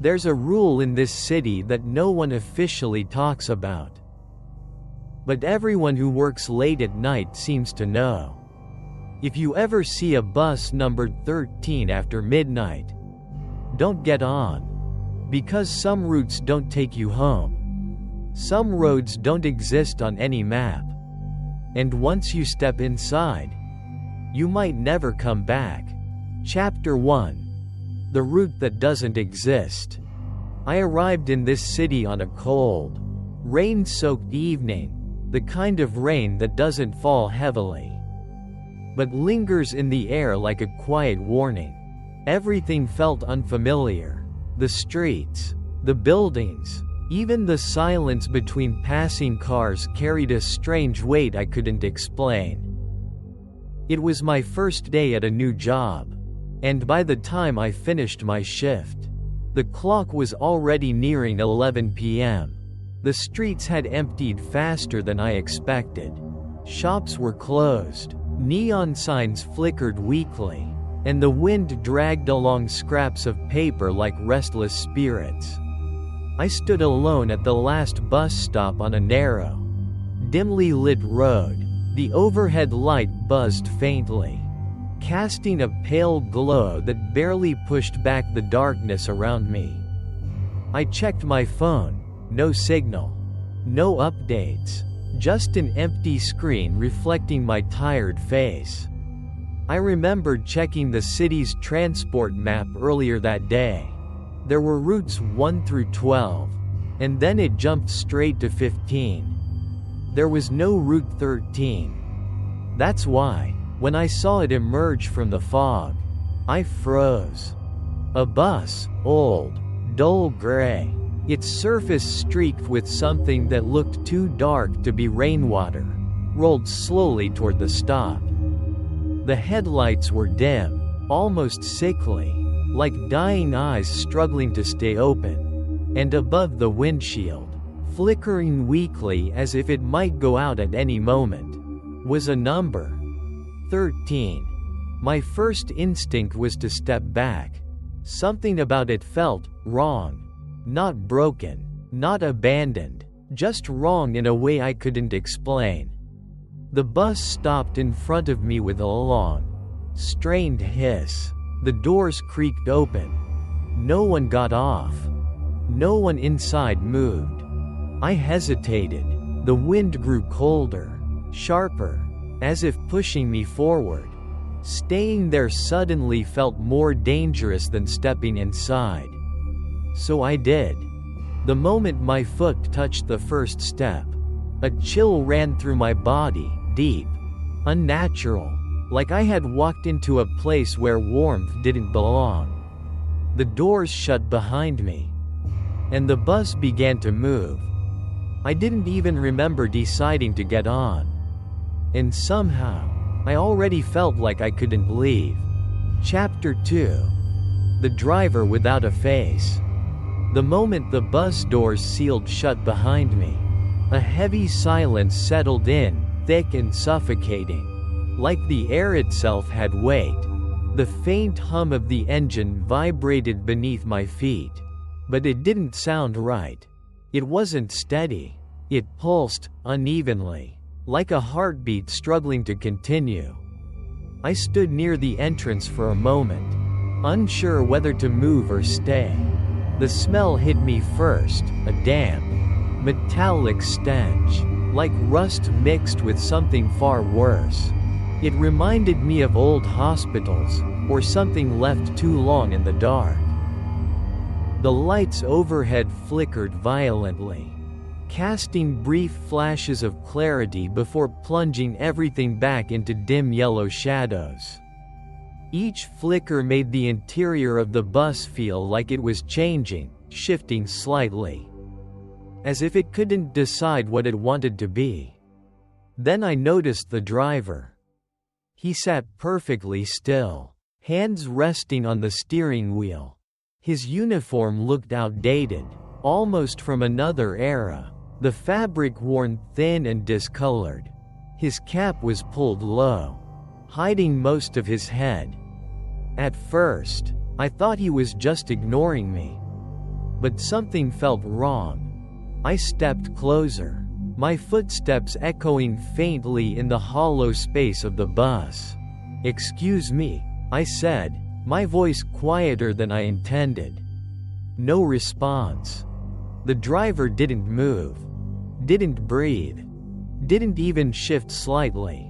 There's a rule in this city that no one officially talks about, but everyone who works late at night seems to know. If you ever see a bus numbered 13 after midnight, don't get on, because some routes don't take you home. Some roads don't exist on any map, and once you step inside, you might never come back. Chapter 1. The route that doesn't exist. I arrived in this city on a cold, rain-soaked evening, the kind of rain that doesn't fall heavily, but lingers in the air like a quiet warning. Everything felt unfamiliar. The streets, the buildings, even the silence between passing cars carried a strange weight I couldn't explain. It was my first day at a new job, and by the time I finished my shift, the clock was already nearing 11 p.m. The streets had emptied faster than I expected. Shops were closed, neon signs flickered weakly, and the wind dragged along scraps of paper like restless spirits. I stood alone at the last bus stop on a narrow, dimly lit road. The overhead light buzzed faintly, casting a pale glow that barely pushed back the darkness around me. I checked my phone. No signal. No updates. Just an empty screen reflecting my tired face. I remembered checking the city's transport map earlier that day. There were routes 1 through 12, and then it jumped straight to 15. There was no route 13. That's why, when I saw it emerge from the fog, I froze. A bus, old, dull gray. Its surface streaked with something that looked too dark to be rainwater, rolled slowly toward the stop. The headlights were dim, almost sickly, like dying eyes struggling to stay open, and above the windshield, flickering weakly as if it might go out at any moment, was a number. 13. My first instinct was to step back. Something about it felt wrong. Not broken, not abandoned, just wrong in a way I couldn't explain. The bus stopped in front of me with a long, strained hiss. The doors creaked open. No one got off. No one inside moved. I hesitated. The wind grew colder, sharper, as if pushing me forward. Staying there suddenly felt more dangerous than stepping inside. So I did. The moment my foot touched the first step, a chill ran through my body, deep, unnatural, like I had walked into a place where warmth didn't belong. The doors shut behind me, and the bus began to move. I didn't even remember deciding to get on. And somehow, I already felt like I couldn't leave. Chapter 2. The driver without a face. The moment the bus doors sealed shut behind me, a heavy silence settled in, thick and suffocating, like the air itself had weight. The faint hum of the engine vibrated beneath my feet, but it didn't sound right. It wasn't steady. It pulsed unevenly, like a heartbeat struggling to continue. I stood near the entrance for a moment, unsure whether to move or stay. The smell hit me first, a damp, metallic stench, like rust mixed with something far worse. It reminded me of old hospitals, or something left too long in the dark. The lights overhead flickered violently, casting brief flashes of clarity before plunging everything back into dim yellow shadows. Each flicker made the interior of the bus feel like it was changing, shifting slightly, as if it couldn't decide what it wanted to be. Then I noticed the driver. He sat perfectly still, hands resting on the steering wheel. His uniform looked outdated, almost from another era, the fabric worn thin and discolored. His cap was pulled low, hiding most of his head. At first, I thought he was just ignoring me. But something felt wrong. I stepped closer, my footsteps echoing faintly in the hollow space of the bus. "Excuse me," I said, my voice quieter than I intended. No response. The driver didn't move, didn't breathe, didn't even shift slightly.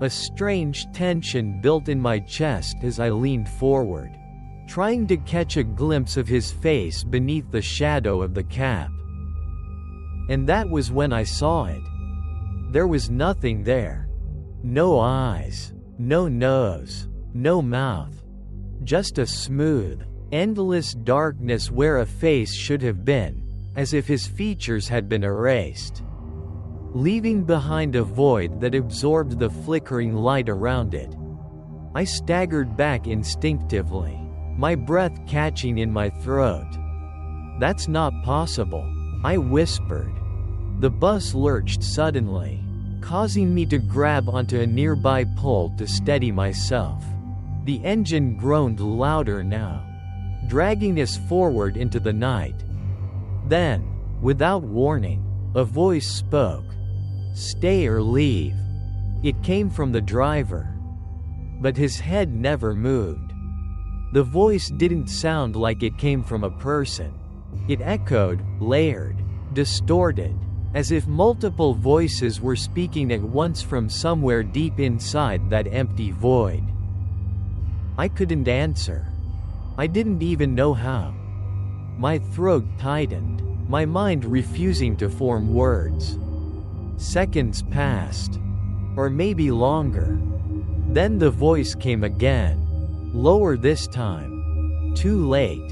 A strange tension built in my chest as I leaned forward, trying to catch a glimpse of his face beneath the shadow of the cap. And that was when I saw it. There was nothing there. No eyes, no nose, no mouth. Just a smooth, endless darkness where a face should have been, as if his features had been erased, leaving behind a void that absorbed the flickering light around it. I staggered back instinctively, my breath catching in my throat. "That's not possible," I whispered. The bus lurched suddenly, causing me to grab onto a nearby pole to steady myself. The engine groaned louder now, dragging us forward into the night. Then, without warning, a voice spoke. "Stay or leave." It came from the driver. But his head never moved. The voice didn't sound like it came from a person. It echoed, layered, distorted, as if multiple voices were speaking at once from somewhere deep inside that empty void. I couldn't answer. I didn't even know how. My throat tightened, my mind refusing to form words. Seconds passed, or maybe longer. Then the voice came again, lower this time. Too late.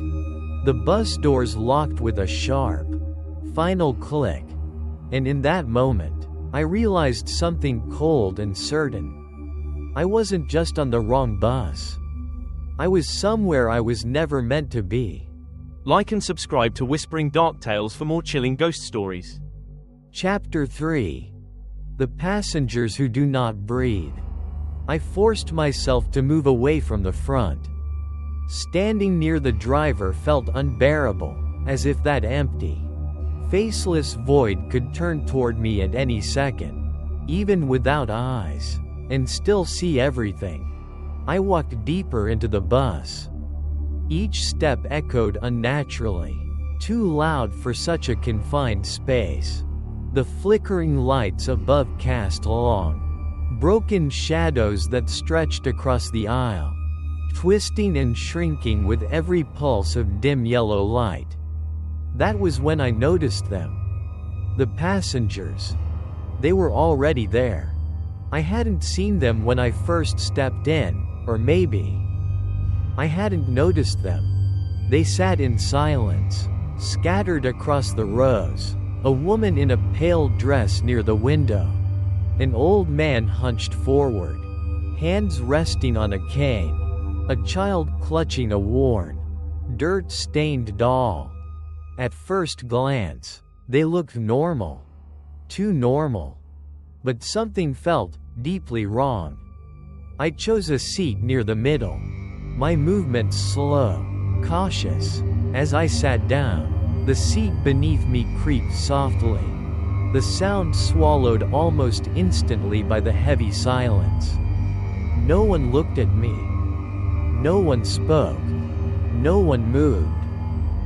The bus doors locked with a sharp, final click, and in that moment, I realized something cold and certain. I wasn't just on the wrong bus. I was somewhere I was never meant to be. Like and subscribe to Whispering Dark Tales for more chilling ghost stories. Chapter 3. The Passengers Who Do Not Breathe. I forced myself to move away from the front. Standing near the driver felt unbearable, as if that empty, faceless void could turn toward me at any second, even without eyes, and still see everything. I walked deeper into the bus. Each step echoed unnaturally, too loud for such a confined space. The flickering lights above cast long, broken shadows that stretched across the aisle, twisting and shrinking with every pulse of dim yellow light. That was when I noticed them. The passengers. They were already there. I hadn't seen them when I first stepped in, or maybe I hadn't noticed them. They sat in silence, scattered across the rows. A woman in a pale dress near the window. An old man hunched forward, hands resting on a cane. A child clutching a worn, dirt-stained doll. At first glance, they looked normal. Too normal. But something felt deeply wrong. I chose a seat near the middle, my movements slow, cautious. As I sat down, the seat beneath me creaked softly, the sound swallowed almost instantly by the heavy silence. No one looked at me. No one spoke. No one moved.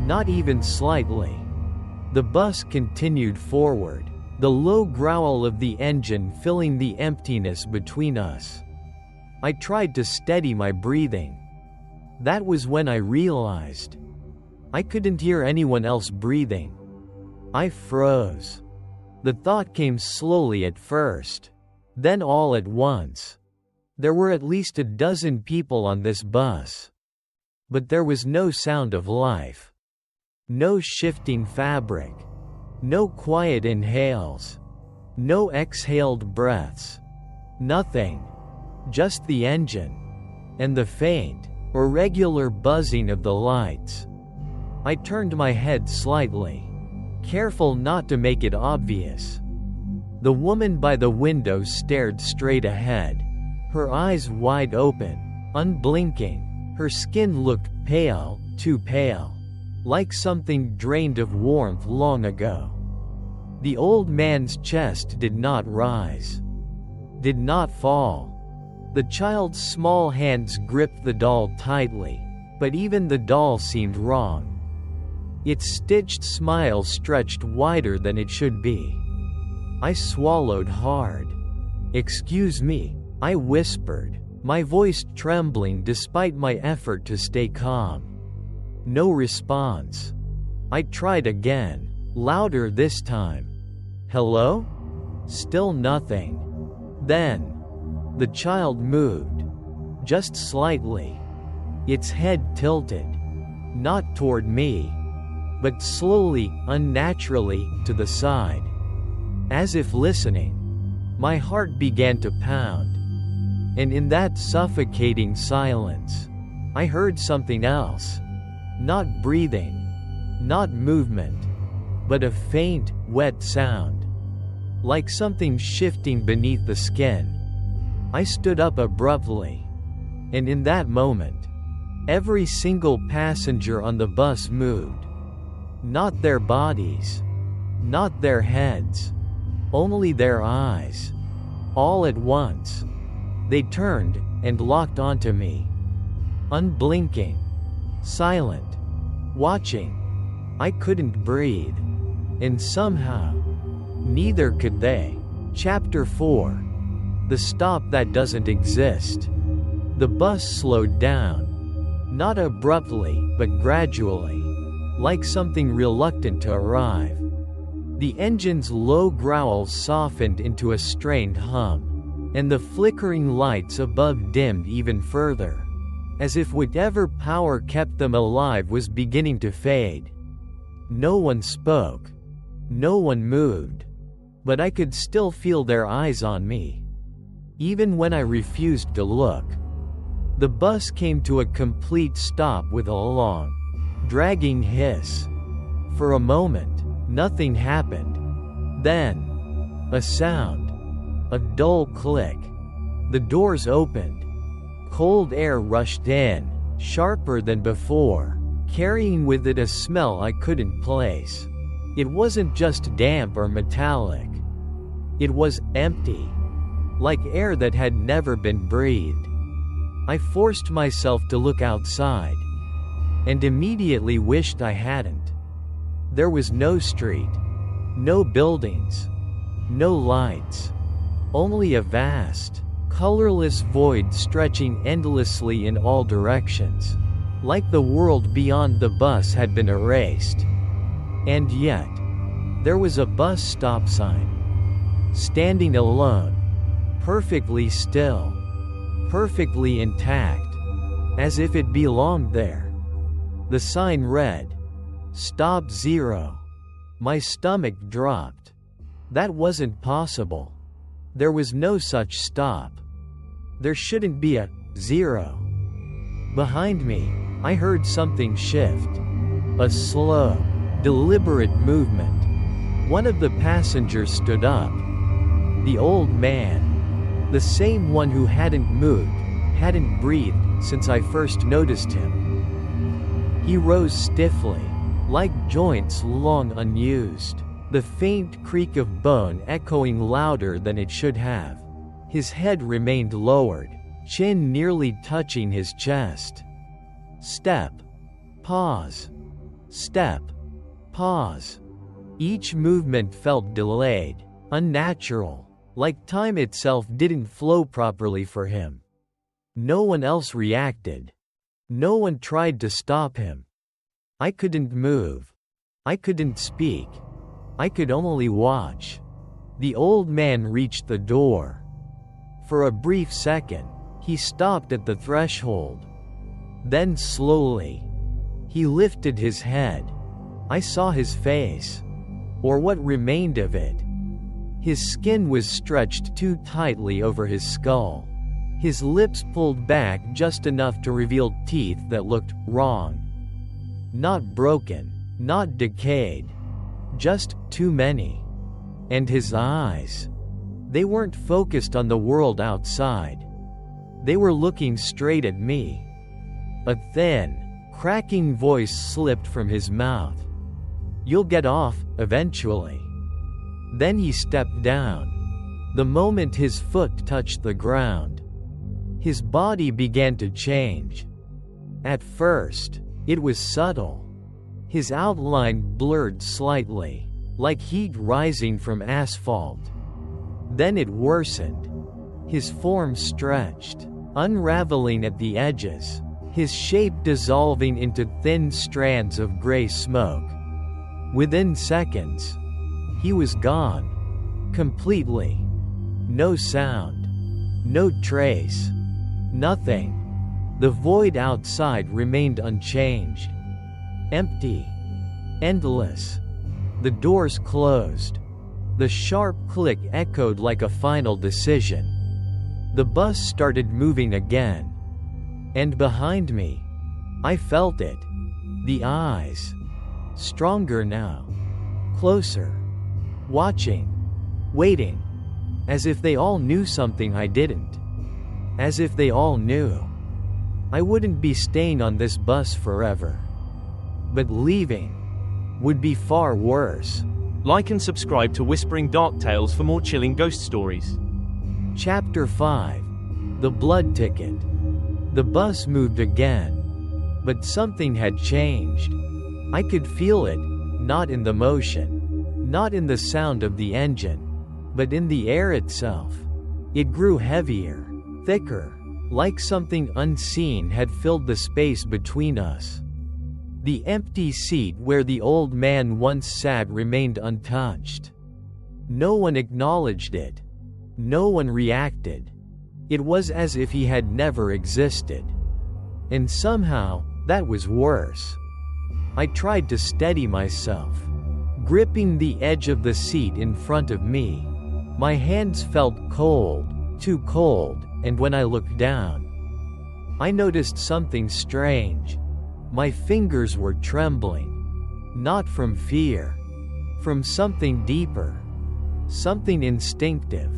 Not even slightly. The bus continued forward, the low growl of the engine filling the emptiness between us. I tried to steady my breathing. That was when I realized I couldn't hear anyone else breathing. I froze. The thought came slowly at first, then all at once. There were at least a dozen people on this bus. But there was no sound of life. No shifting fabric. No quiet inhales. No exhaled breaths. Nothing. Just the engine. And the faint, irregular buzzing of the lights. I turned my head slightly, careful not to make it obvious. The woman by the window stared straight ahead, her eyes wide open, unblinking. Her skin looked pale, too pale. like something drained of warmth long ago. The old man's chest did not rise, did not fall. The child's small hands gripped the doll tightly, but even the doll seemed wrong. Its stitched smile stretched wider than it should be. I swallowed hard. "Excuse me," I whispered, my voice trembling despite my effort to stay calm. No response. I tried again, louder this time. "Hello?" Still nothing. Then, the child moved. Just slightly. Its head tilted. Not toward me, but slowly, unnaturally, to the side. As if listening. My heart began to pound. And in that suffocating silence, I heard something else. Not breathing, not movement, but a faint, wet sound. Like something shifting beneath the skin. I stood up abruptly. And in that moment, every single passenger on the bus moved. Not their bodies, not their heads, only their eyes. All at once, they turned and locked onto me. Unblinking, silent, watching. I couldn't breathe. And somehow, neither could they. Chapter 4. The stop that doesn't exist. The bus slowed down. Not abruptly, but gradually. Like something reluctant to arrive. The engine's low growl softened into a strained hum. And the flickering lights above dimmed even further. As if whatever power kept them alive was beginning to fade. No one spoke. No one moved. But I could still feel their eyes on me. Even when I refused to look. The bus came to a complete stop with a long, dragging hiss. For a moment, nothing happened. Then, a sound. A dull click. The doors opened. Cold air rushed in, sharper than before, carrying with it a smell I couldn't place. It wasn't just damp or metallic. It was empty. Like air that had never been breathed. I forced myself to look outside. And immediately wished I hadn't. There was no street. No buildings. No lights. Only a vast, colorless void stretching endlessly in all directions. Like the world beyond the bus had been erased. And yet, there was a bus stop sign. Standing alone. Perfectly still. Perfectly intact. As if it belonged there. The sign read, "Stop 0. My stomach dropped. That wasn't possible. There was no such stop. There shouldn't be a 0. Behind me, I heard something shift. A slow, deliberate movement. One of the passengers stood up. The old man. The same one who hadn't moved, hadn't breathed, since I first noticed him. He rose stiffly, like joints long unused. The faint creak of bone echoing louder than it should have. His head remained lowered, chin nearly touching his chest. Step. Pause. Step. Pause. Each movement felt delayed, unnatural, like time itself didn't flow properly for him. No one else reacted. No one tried to stop him. I couldn't move. I couldn't speak. I could only watch. The old man reached the door. For a brief second, he stopped at the threshold. Then slowly, he lifted his head. I saw his face. Or what remained of it. His skin was stretched too tightly over his skull. His lips pulled back just enough to reveal teeth that looked wrong. Not broken, not decayed. Just too many. And his eyes. They weren't focused on the world outside. They were looking straight at me. A thin, cracking voice slipped from his mouth. "You'll get off, eventually." Then he stepped down. The moment his foot touched the ground, his body began to change. At first, it was subtle. His outline blurred slightly, like heat rising from asphalt. Then it worsened. His form stretched, unraveling at the edges, his shape dissolving into thin strands of gray smoke. Within seconds, he was gone. Completely. No sound. No trace. Nothing. The void outside remained unchanged. Empty. Endless. The doors closed. The sharp click echoed like a final decision. The bus started moving again. And behind me, I felt it. The eyes. Stronger now. Closer. Watching. Waiting. As if they all knew something I didn't. As if they all knew I wouldn't be staying on this bus forever. But leaving would be far worse. Like and subscribe to Whispering Dark Tales for more chilling ghost stories. Chapter 5. The Blood Ticket. The bus moved again. But something had changed. I could feel it, not in the motion, not in the sound of the engine, but in the air itself. It grew heavier, thicker, like something unseen had filled the space between us. The empty seat where the old man once sat remained untouched. No one acknowledged it. No one reacted. It was as if he had never existed. And somehow, that was worse. I tried to steady myself, gripping the edge of the seat in front of me. My hands felt cold, too cold, and when I looked down, I noticed something strange. My fingers were trembling. Not from fear. From something deeper. Something instinctive.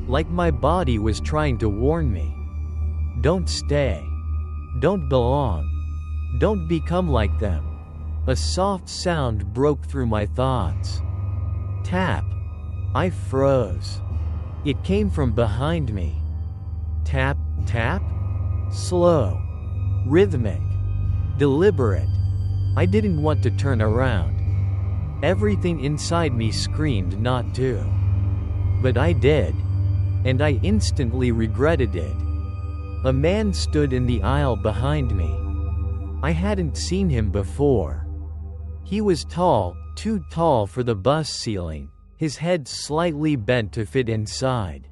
Like my body was trying to warn me. Don't stay. Don't belong. Don't become like them. A soft sound broke through my thoughts. Tap. I froze. It came from behind me. Tap, tap. Slow. Rhythmic. Deliberate. I didn't want to turn around. Everything inside me screamed not to. But I did. And I instantly regretted it. A man stood in the aisle behind me. I hadn't seen him before. He was tall, too tall for the bus ceiling, his head slightly bent to fit inside.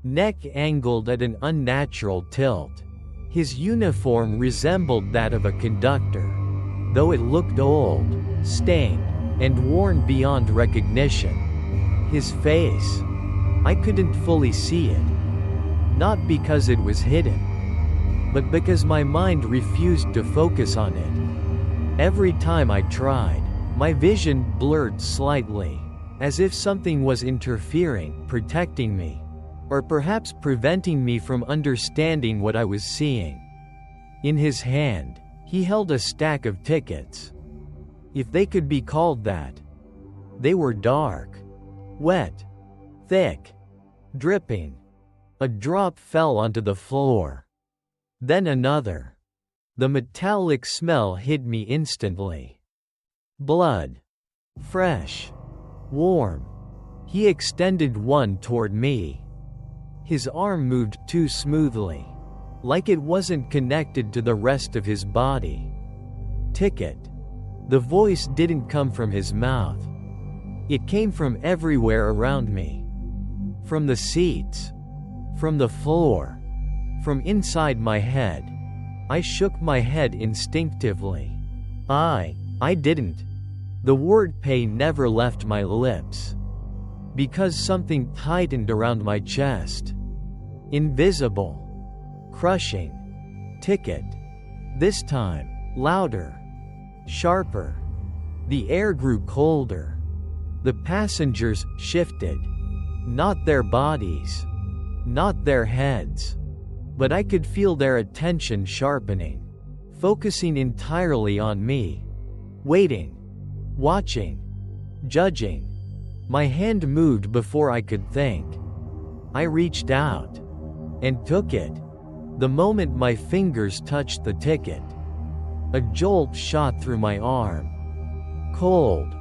Neck angled at an unnatural tilt. His uniform resembled that of a conductor, though it looked old, stained, and worn beyond recognition. His face, I couldn't fully see it. Not because it was hidden, but because my mind refused to focus on it. Every time I tried, my vision blurred slightly, as if something was interfering, protecting me, or perhaps preventing me from understanding what I was seeing. In his hand, he held a stack of tickets. If they could be called that. They were dark, wet, thick, dripping. A drop fell onto the floor. Then another. The metallic smell hit me instantly. Blood. Fresh. Warm. He extended one toward me. His arm moved too smoothly, like it wasn't connected to the rest of his body. Ticket. The voice didn't come from his mouth. It came from everywhere around me. From the seats. From the floor. From inside my head. I shook my head instinctively. I didn't. The word pay never left my lips. Because something tightened around my chest. Invisible. Crushing. Ticket. This time, louder. Sharper. The air grew colder. The passengers shifted. Not their bodies. Not their heads. But I could feel their attention sharpening. focusing entirely on me. Waiting. Watching. Judging. My hand moved before I could think. I reached out. And took it. The moment my fingers touched the ticket, a jolt shot through my arm. Cold.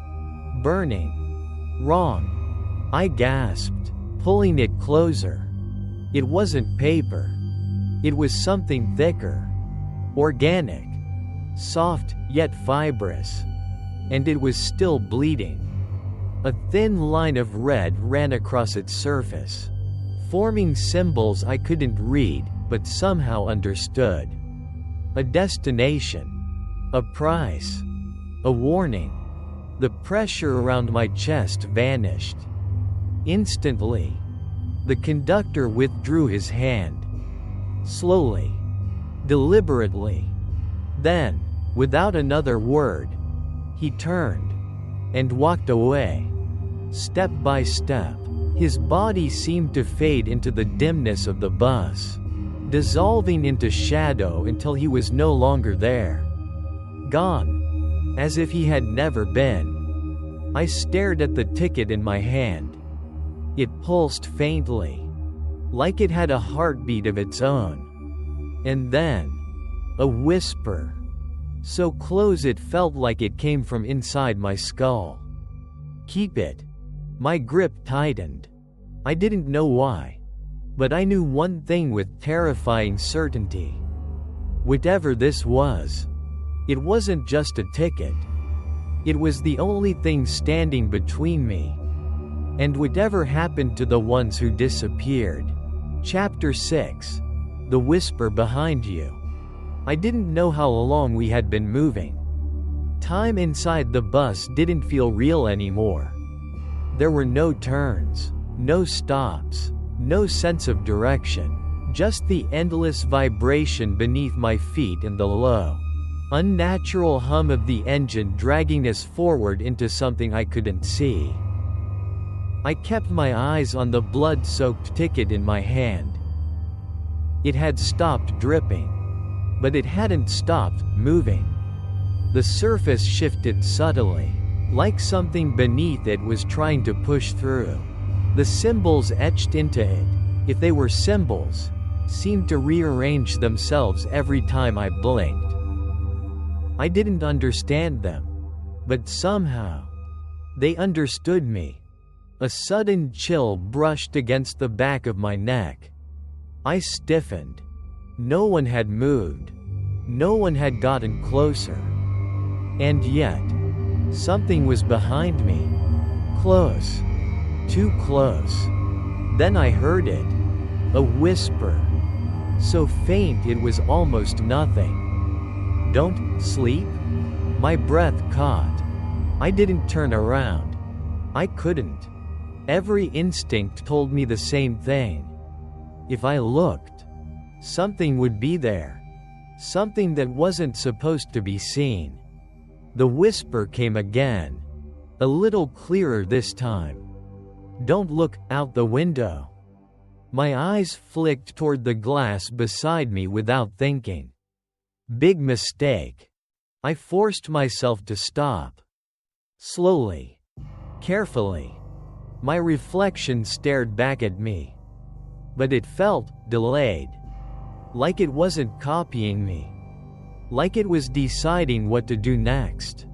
Burning. Wrong. I gasped, pulling it closer. It wasn't paper. It was something thicker. Organic. Soft, yet fibrous. And it was still bleeding. A thin line of red ran across its surface, forming symbols I couldn't read, but somehow understood. A destination. A price. A warning. The pressure around my chest vanished. Instantly. The conductor withdrew his hand. Slowly. Deliberately. Then, without another word, he turned and walked away. Step by step, his body seemed to fade into the dimness of the bus, dissolving into shadow until he was no longer there. Gone. As if he had never been. I stared at the ticket in my hand. It pulsed faintly, like it had a heartbeat of its own. And then, a whisper. So close it felt like it came from inside my skull. Keep it. My grip tightened. I didn't know why. But I knew one thing with terrifying certainty. Whatever this was, it wasn't just a ticket. It was the only thing standing between me and whatever happened to the ones who disappeared. Chapter 6. The Whisper Behind You. I didn't know how long we had been moving. Time inside the bus didn't feel real anymore. There were no turns, no stops, no sense of direction, just the endless vibration beneath my feet and the low, unnatural hum of the engine dragging us forward into something I couldn't see. I kept my eyes on the blood-soaked ticket in my hand. It had stopped dripping, but it hadn't stopped moving. The surface shifted subtly, like something beneath it was trying to push through. The symbols etched into it, if they were symbols, seemed to rearrange themselves every time I blinked. I didn't understand them, but somehow, they understood me. A sudden chill brushed against the back of my neck. I stiffened. No one had moved. No one had gotten closer. And yet, something was behind me. Close. Too close. Then I heard it. A whisper. So faint it was almost nothing. Don't sleep? My breath caught. I didn't turn around. I couldn't. Every instinct told me the same thing. If I looked, something would be there. Something that wasn't supposed to be seen. The whisper came again. A little clearer this time. Don't look out the window. My eyes flicked toward the glass beside me without thinking. Big mistake. I forced myself to stop. Slowly. Carefully. My reflection stared back at me. But it felt delayed. Like it wasn't copying me. Like it was deciding what to do next.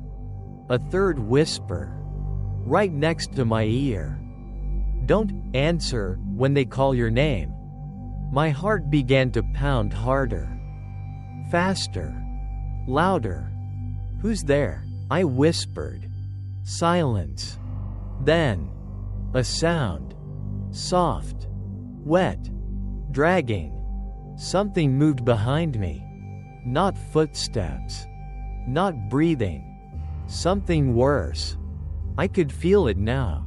A third whisper. Right next to my ear. Don't answer when they call your name. My heart began to pound harder. Faster. Louder. Who's there? I whispered. Silence. Then, a sound. Soft. Wet. Dragging. Something moved behind me. Not footsteps. Not breathing. Something worse. I could feel it now.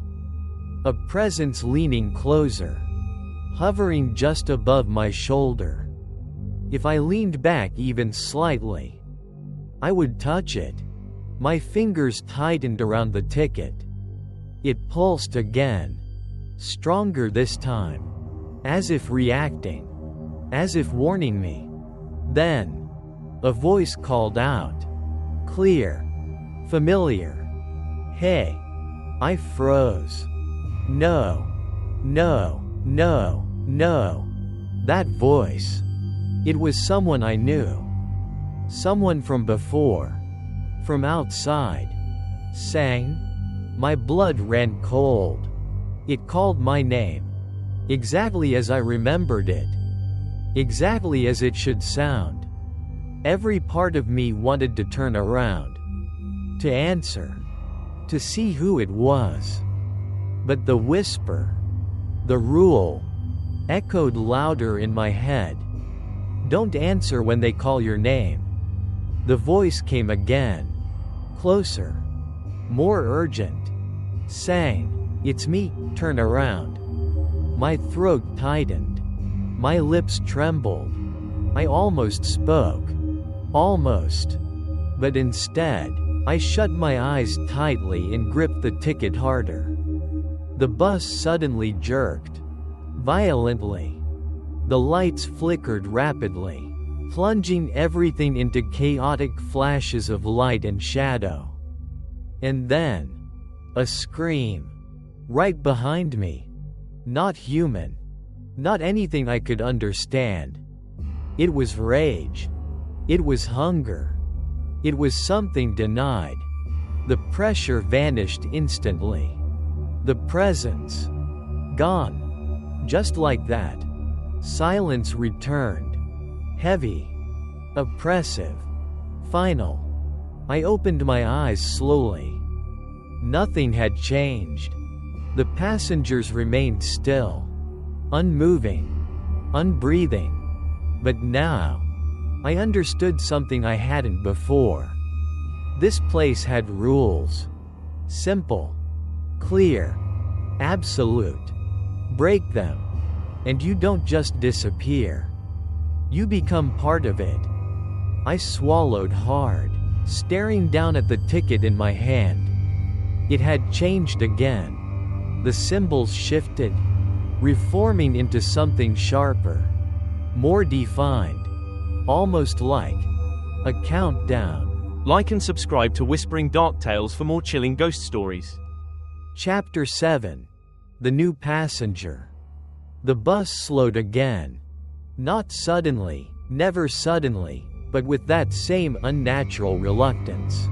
A presence leaning closer. Hovering just above my shoulder. If I leaned back even slightly, I would touch it. My fingers tightened around the ticket. It pulsed again. Stronger this time. As if reacting. As if warning me. Then, A voice called out. Clear. Familiar. Hey. I froze. No. No. No. No. That voice. It was someone I knew. Someone from before. From outside. Sang. My blood ran cold. It called my name. Exactly as I remembered it. Exactly as it should sound. Every part of me wanted to turn around. To answer. To see who it was. But the whisper. The rule. Echoed louder in my head. Don't answer when they call your name. The voice came again. Closer. More urgent. Sang. It's me, turn around. My throat tightened. My lips trembled. I almost spoke. Almost. But instead, I shut my eyes tightly and gripped the ticket harder. The bus suddenly jerked. Violently. The lights flickered rapidly, plunging everything into chaotic flashes of light and shadow. And then, a scream. Right behind me. Not human. Not anything I could understand. It was rage. It was hunger. It was something denied. The pressure vanished instantly. The presence. Gone. Just like that. Silence returned. Heavy. Oppressive. Final. I opened my eyes slowly. Nothing had changed. The passengers remained still. Unmoving. Unbreathing. But now, I understood something I hadn't before. This place had rules. Simple. Clear. Absolute. Break them. And you don't just disappear. You become part of it. I swallowed hard, staring down at the ticket in my hand. It had changed again. The symbols shifted, reforming into something sharper, more defined, almost like a countdown. Like and subscribe to Whispering Dark Tales for more chilling ghost stories. Chapter 7. The New Passenger. The bus slowed again. Not suddenly, never suddenly, but with that same unnatural reluctance.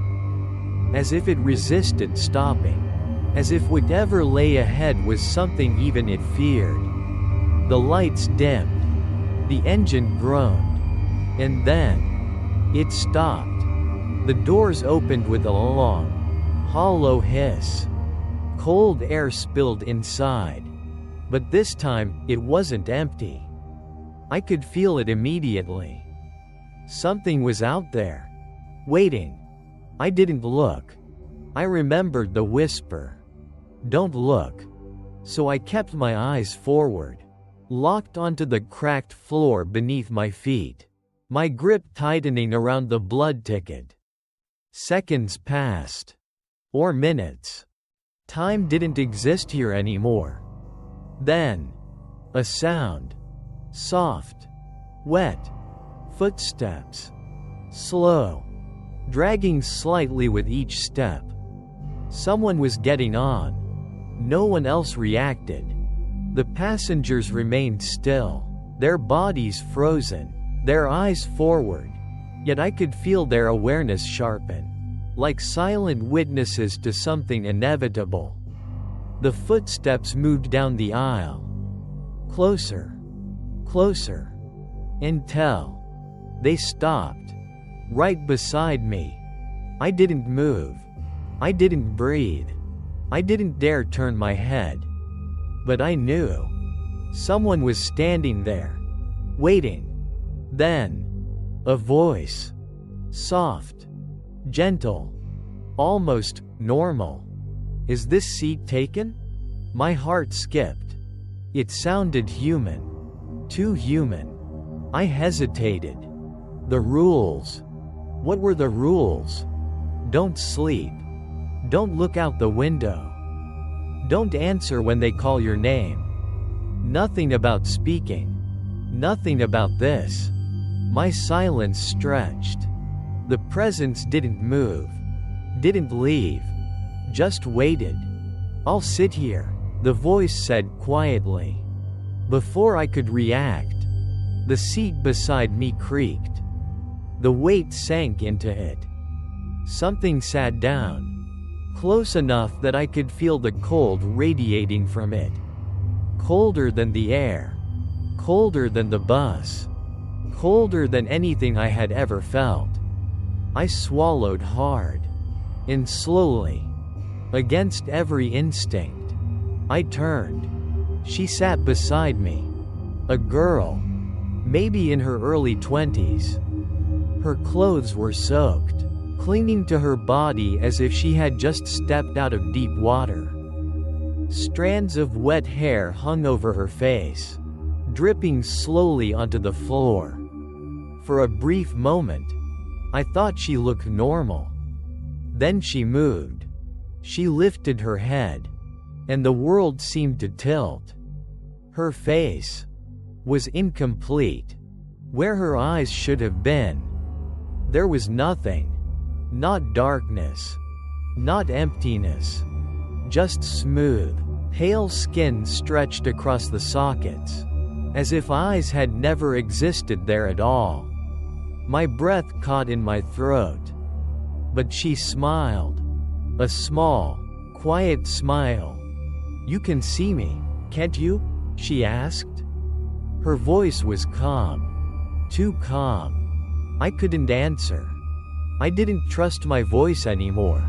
As if it resisted stopping. As if whatever lay ahead was something even it feared. The lights dimmed. The engine groaned. And then, it stopped. The doors opened with a long, hollow hiss. Cold air spilled inside. But this time, it wasn't empty. I could feel it immediately. Something was out there. Waiting. I didn't look. I remembered the whisper. Don't look. So I kept my eyes forward. Locked onto the cracked floor beneath my feet. My grip tightening around the blood ticket. Seconds passed. Or minutes. Time didn't exist here anymore. Then, a sound. Soft. Wet. Footsteps. Slow. Dragging slightly with each step. Someone was getting on. No one else reacted. The passengers remained still, their bodies frozen, their eyes forward. Yet I could feel their awareness sharpen, like silent witnesses to something inevitable. The footsteps moved down the aisle. Closer. Closer. Until they stopped. Right beside me. I didn't move. I didn't breathe. I didn't dare turn my head. But I knew. Someone was standing there. Waiting. Then, a voice. Soft. Gentle. Almost normal. Is this seat taken? My heart skipped. It sounded human. Too human. I hesitated. The rules. What were the rules? Don't sleep. Don't look out the window. Don't answer when they call your name. Nothing about speaking. Nothing about this. My silence stretched. The presence didn't move. Didn't leave. Just waited. "I'll sit here," the voice said quietly. Before I could react, the seat beside me creaked. The weight sank into it. Something sat down, close enough that I could feel the cold radiating from it. Colder than the air. Colder than the bus. Colder than anything I had ever felt. I swallowed hard. And slowly, against every instinct, I turned. She sat beside me. A girl, maybe in her early 20s. Her clothes were soaked, clinging to her body as if she had just stepped out of deep water. Strands of wet hair hung over her face, dripping slowly onto the floor. For a brief moment, I thought she looked normal. Then she moved. She lifted her head, and the world seemed to tilt. Her face was incomplete. Where her eyes should have been, there was nothing. Not darkness. Not emptiness. Just smooth, pale skin stretched across the sockets, as if eyes had never existed there at all. My breath caught in my throat. But she smiled. A small, quiet smile. "You can see me, can't you?" she asked. Her voice was calm. Too calm. I couldn't answer. I didn't trust my voice anymore.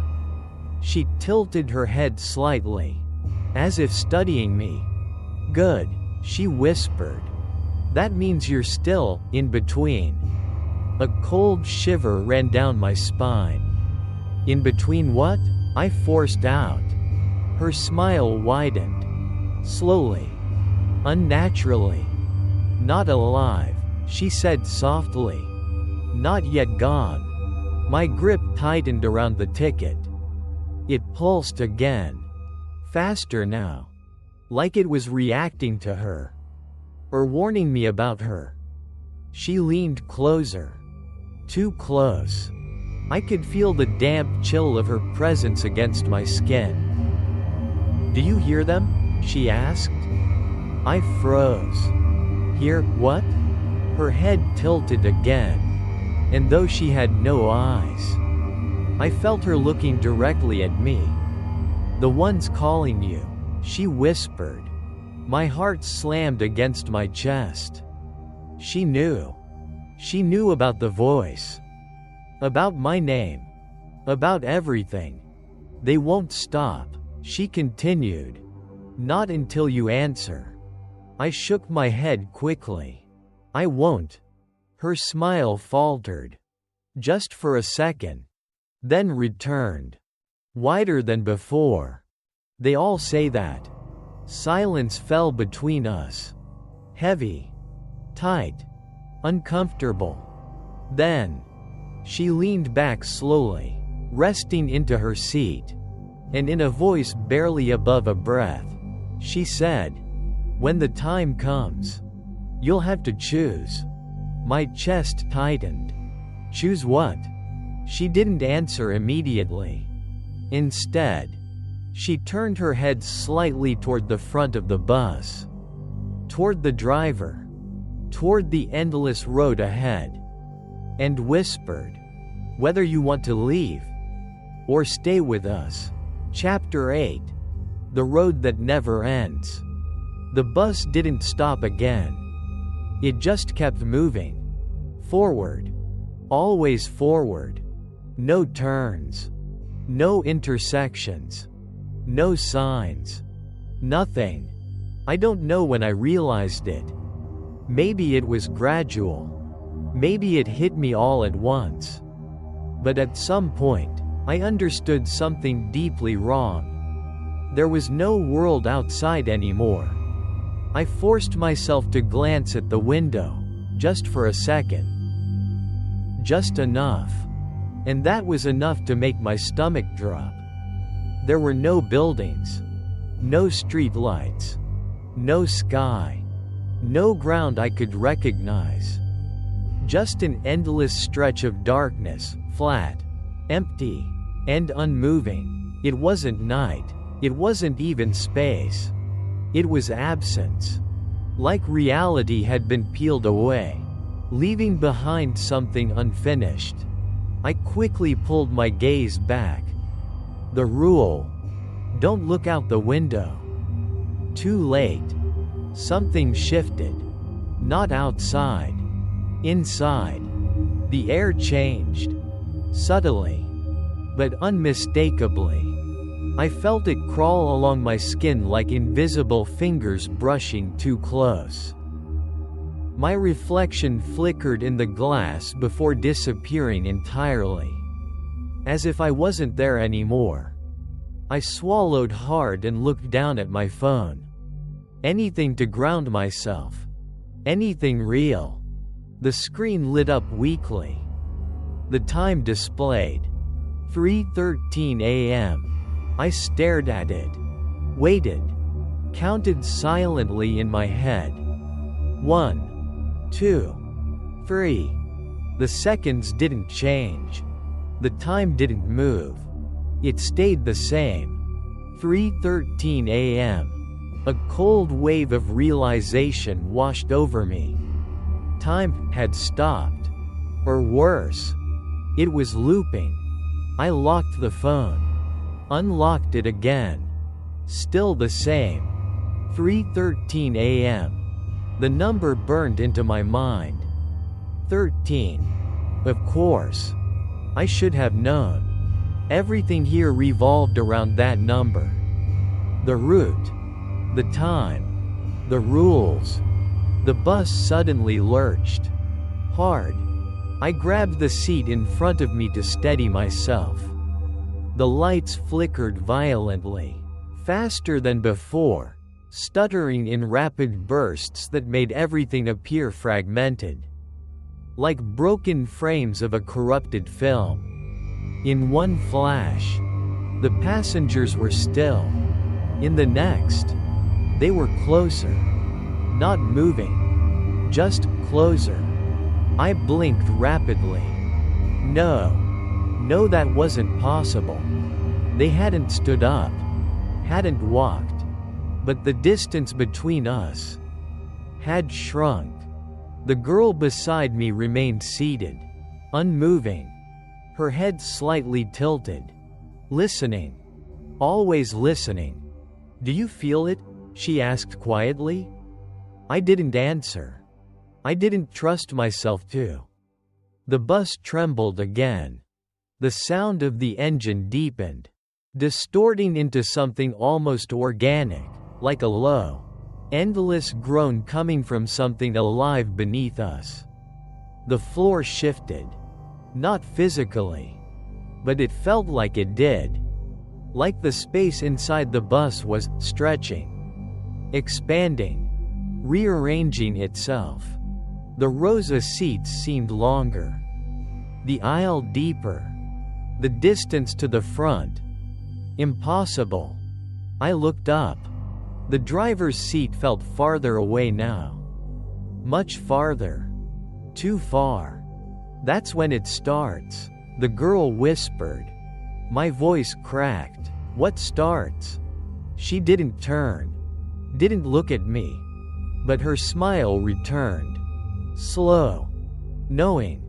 She tilted her head slightly, as if studying me. "Good," she whispered. "That means you're still in between." A cold shiver ran down my spine. "In between what?" I forced out. Her smile widened. Slowly. Unnaturally. "Not alive," she said softly. "Not yet gone." My grip tightened around the ticket. It pulsed again. Faster now. Like it was reacting to her. Or warning me about her. She leaned closer. Too close. I could feel the damp chill of her presence against my skin. "Do you hear them?" she asked. I froze. "Hear what?" Her head tilted again. And though she had no eyes, I felt her looking directly at me. "The one's calling you," she whispered. My heart slammed against my chest. She knew. She knew about the voice. About my name. About everything. "They won't stop," she continued. "Not until you answer." I shook my head quickly. "I won't." Her smile faltered. Just for a second. Then returned. Wider than before. "They all say that." Silence fell between us. Heavy. Tight. Uncomfortable. Then, she leaned back slowly, resting into her seat. And in a voice barely above a breath, she said, "When the time comes, you'll have to choose." My chest tightened. "Choose what?" She didn't answer immediately. Instead, she turned her head slightly toward the front of the bus. Toward the driver. Toward the endless road ahead. And whispered, "Whether you want to leave or stay with us." Chapter 8. The Road That Never Ends. The bus didn't stop again. It just kept moving. Forward. Always forward. No turns. No intersections. No signs. Nothing. I don't know when I realized it. Maybe it was gradual. Maybe it hit me all at once. But at some point, I understood something deeply wrong. There was no world outside anymore. I forced myself to glance at the window, just for a second. Just enough. And that was enough to make my stomach drop. There were no buildings. No street lights. No sky. No ground I could recognize. Just an endless stretch of darkness, flat, empty, and unmoving. It wasn't night. It wasn't even space. It was absence. Like reality had been peeled away, leaving behind something unfinished. I quickly pulled my gaze back. The rule: don't look out the window. Too late. Something shifted. Not outside. Inside. The air changed. Subtly. But unmistakably. I felt it crawl along my skin like invisible fingers brushing too close. My reflection flickered in the glass before disappearing entirely. As if I wasn't there anymore. I swallowed hard and looked down at my phone. Anything to ground myself. Anything real. The screen lit up weakly. The time displayed. 3:13 a.m. I stared at it. Waited. Counted silently in my head. 1, 2, 3. The seconds didn't change. The time didn't move. It stayed the same. 3:13 a.m. A cold wave of realization washed over me. Time had stopped. Or worse, it was looping. I locked the phone. Unlocked it again. Still the same. 3:13 a.m. The number burned into my mind. 13. Of course. I should have known. Everything here revolved around that number. The route. The time. The rules. The bus suddenly lurched. Hard. I grabbed the seat in front of me to steady myself. The lights flickered violently. Faster than before. Stuttering in rapid bursts that made everything appear fragmented. Like broken frames of a corrupted film. In one flash, the passengers were still. In the next, they were closer. Not moving. Just closer. I blinked rapidly. No, that wasn't possible. They hadn't stood up. Hadn't walked. But the distance between us had shrunk. The girl beside me remained seated, unmoving, her head slightly tilted, listening, always listening. "Do you feel it?" she asked quietly. I didn't answer. I didn't trust myself to. The bus trembled again. The sound of the engine deepened, distorting into something almost organic, like a low, endless groan coming from something alive beneath us. The floor shifted. Not physically. But it felt like it did. Like the space inside the bus was stretching, expanding, rearranging itself. The rows of seats seemed longer. The aisle deeper. The distance to the front. Impossible. I looked up. The driver's seat felt farther away now. Much farther. Too far. "That's when it starts," the girl whispered. My voice cracked. "What starts?" She didn't turn. Didn't look at me. But her smile returned. Slow. Knowing.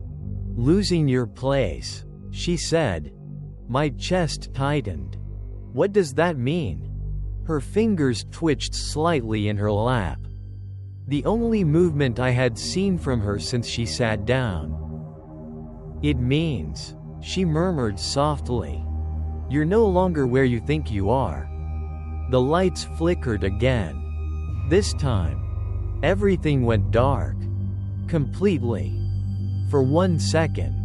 "Losing your place," she said. My chest tightened. "What does that mean?" Her fingers twitched slightly in her lap. The only movement I had seen from her since she sat down. "It means," she murmured softly, "you're no longer where you think you are." The lights flickered again. This time, everything went dark. Completely. For 1 second.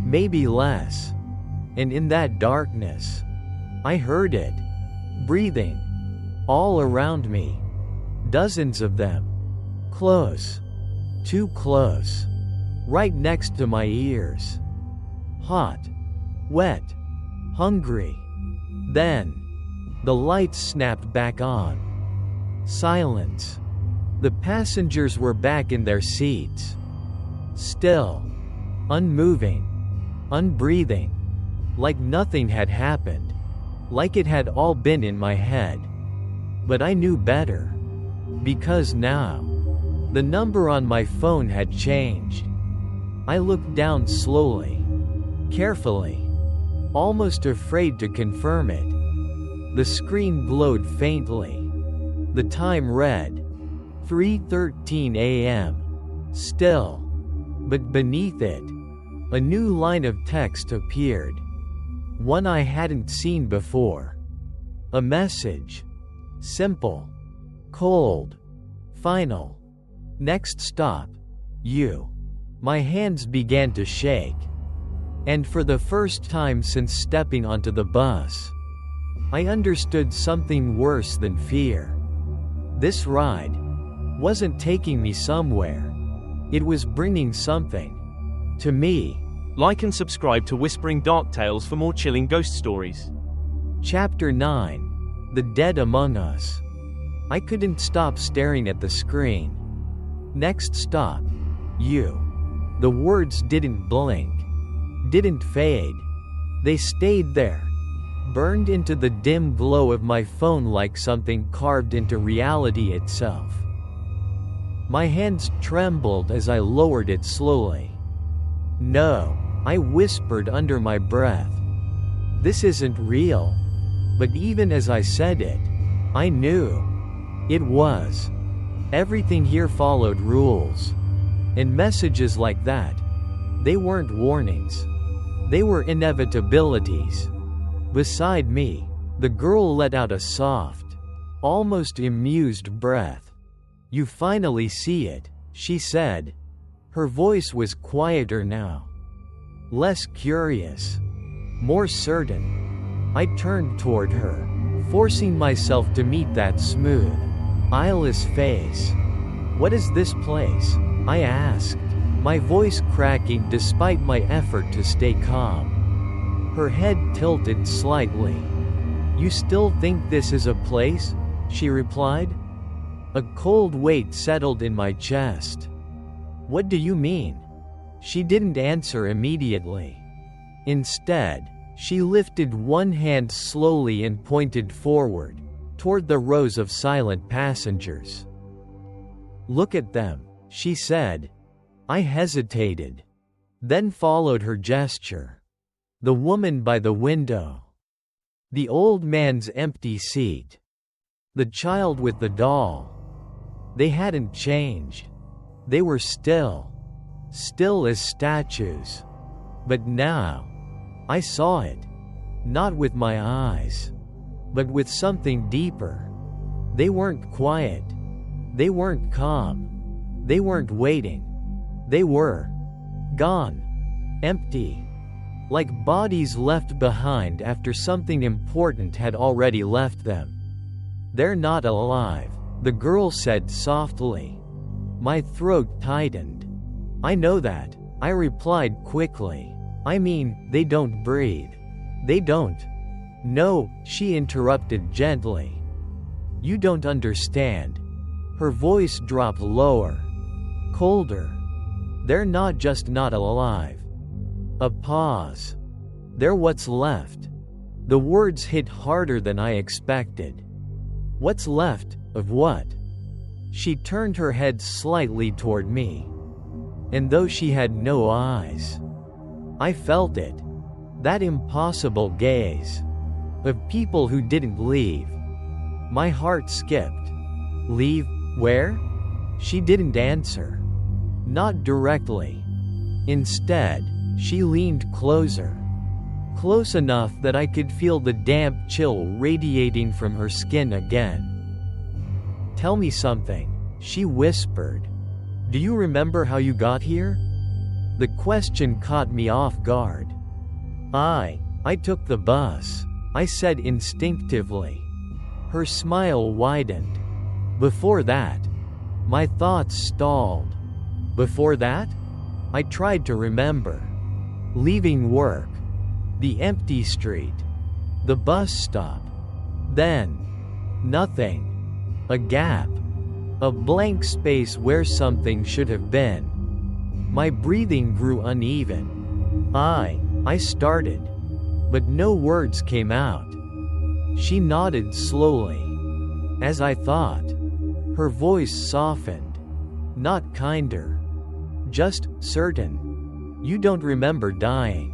Maybe less. And in that darkness, I heard it. Breathing. All around me. Dozens of them. Close. Too close. Right next to my ears. Hot. Wet. Hungry. Then, the lights snapped back on. Silence. The passengers were back in their seats. Still. Unmoving. Unbreathing. Like nothing had happened. Like it had all been in my head. But I knew better. Because now, the number on my phone had changed. I looked down slowly. Carefully. Almost afraid to confirm it. The screen glowed faintly. The time read 3:13 a.m. Still. But beneath it, a new line of text appeared. One I hadn't seen before. A message. Simple. Cold. Final. Next stop. You. My hands began to shake. And for the first time since stepping onto the bus, I understood something worse than fear. This ride wasn't taking me somewhere. It was bringing something to me. Like and subscribe to Whispering Dark Tales for more chilling ghost stories. Chapter 9. The Dead Among Us. I couldn't stop staring at the screen. Next stop. You. The words didn't blink. Didn't fade. They stayed there. Burned into the dim glow of my phone like something carved into reality itself. My hands trembled as I lowered it slowly. No, I whispered under my breath. This isn't real. But even as I said it, I knew. It was. Everything here followed rules. And messages like that, they weren't warnings. They were inevitabilities. Beside me, the girl let out a soft, almost amused breath. You finally see it, she said. Her voice was quieter now. Less curious. More certain. I turned toward her, forcing myself to meet that smooth, eyeless face. What is this place? I asked, my voice cracking despite my effort to stay calm. Her head tilted slightly. You still think this is a place? She replied. A cold weight settled in my chest. What do you mean? She didn't answer immediately. Instead, she lifted one hand slowly and pointed forward, toward the rows of silent passengers. Look at them, she said. I hesitated. Then followed her gesture. The woman by the window. The old man's empty seat. The child with the doll. They hadn't changed. They were still. Still as statues. But now, I saw it. Not with my eyes. But with something deeper. They weren't quiet. They weren't calm. They weren't waiting. They were gone. Empty. Like bodies left behind after something important had already left them. They're not alive, the girl said softly. My throat tightened. I know that, I replied quickly. I mean, they don't breathe. They don't. No, she interrupted gently. You don't understand. Her voice dropped lower. Colder. They're not just not alive. A pause. They're what's left. The words hit harder than I expected. What's left, of what? She turned her head slightly toward me. And though she had no eyes, I felt it. That impossible gaze. Of people who didn't leave. My heart skipped. Leave, where? She didn't answer. Not directly. Instead, she leaned closer. Close enough that I could feel the damp chill radiating from her skin again. Tell me something, she whispered. Do you remember how you got here? The question caught me off guard. I took the bus, I said instinctively. Her smile widened. Before that, my thoughts stalled. Before that? I tried to remember. Leaving work. The empty street. The bus stop. Then. Nothing. A gap. A blank space where something should have been. My breathing grew uneven. I started, but no words came out. She nodded slowly. As I thought. Her voice softened. Not kinder. Just certain. You don't remember dying.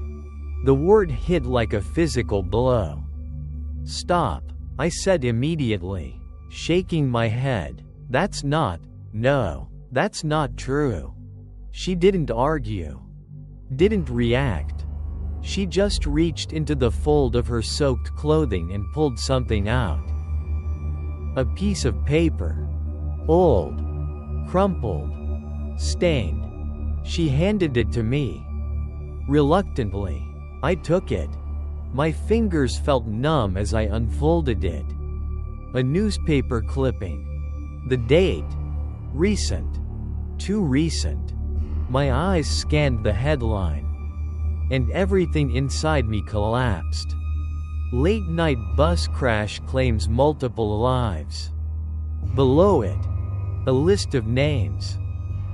The word hit like a physical blow. Stop, I said immediately, shaking my head. That's not true. She didn't argue. Didn't react. She just reached into the fold of her soaked clothing and pulled something out. A piece of paper. Old. Crumpled. Stained. She handed it to me. Reluctantly, I took it. My fingers felt numb as I unfolded it. A newspaper clipping. The date. Recent. Too recent. My eyes scanned the headline. And everything inside me collapsed. Late night bus crash claims multiple lives. Below it, a list of names.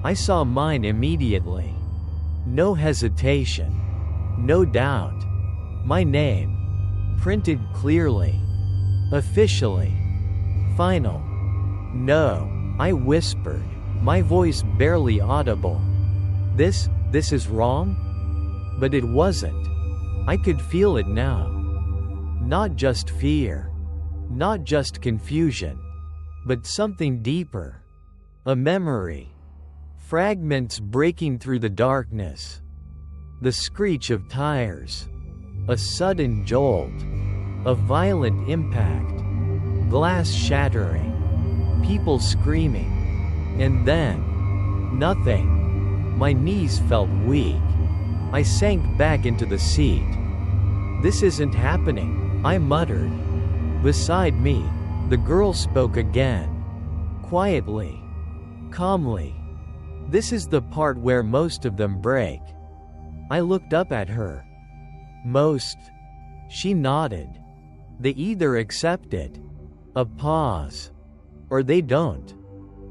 I saw mine immediately. No hesitation. No doubt. My name. Printed clearly. Officially. Final. No, I whispered, my voice barely audible. This is wrong? But it wasn't. I could feel it now. Not just fear. Not just confusion. But something deeper. A memory. Fragments breaking through the darkness. The screech of tires. A sudden jolt. A violent impact. Glass shattering. People screaming. And then, nothing. My knees felt weak. I sank back into the seat. This isn't happening, I muttered. Beside me, the girl spoke again. Quietly. Calmly. This is the part where most of them break. I looked up at her. Most. She nodded. They either accept it. A pause. Or they don't.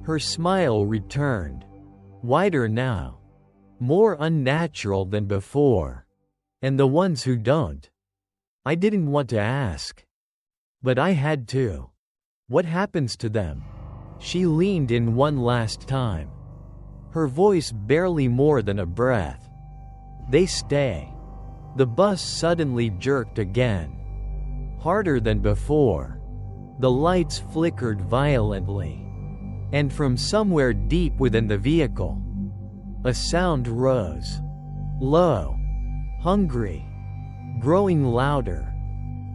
Her smile returned. Wider now. More unnatural than before. And the ones who don't. I didn't want to ask. But I had to. What happens to them? She leaned in one last time. Her voice barely more than a breath. They stay. The bus suddenly jerked again. Harder than before. The lights flickered violently. And from somewhere deep within the vehicle, a sound rose. Low. Hungry. Growing louder.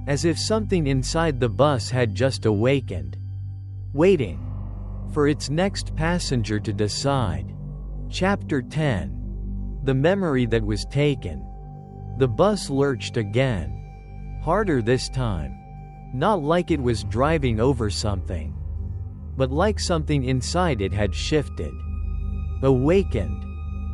As if something inside the bus had just awakened. Waiting. For its next passenger to decide. Chapter 10. The memory that was taken. The bus lurched again. Harder this time. Not like it was driving over something. But like something inside it had shifted. Awakened.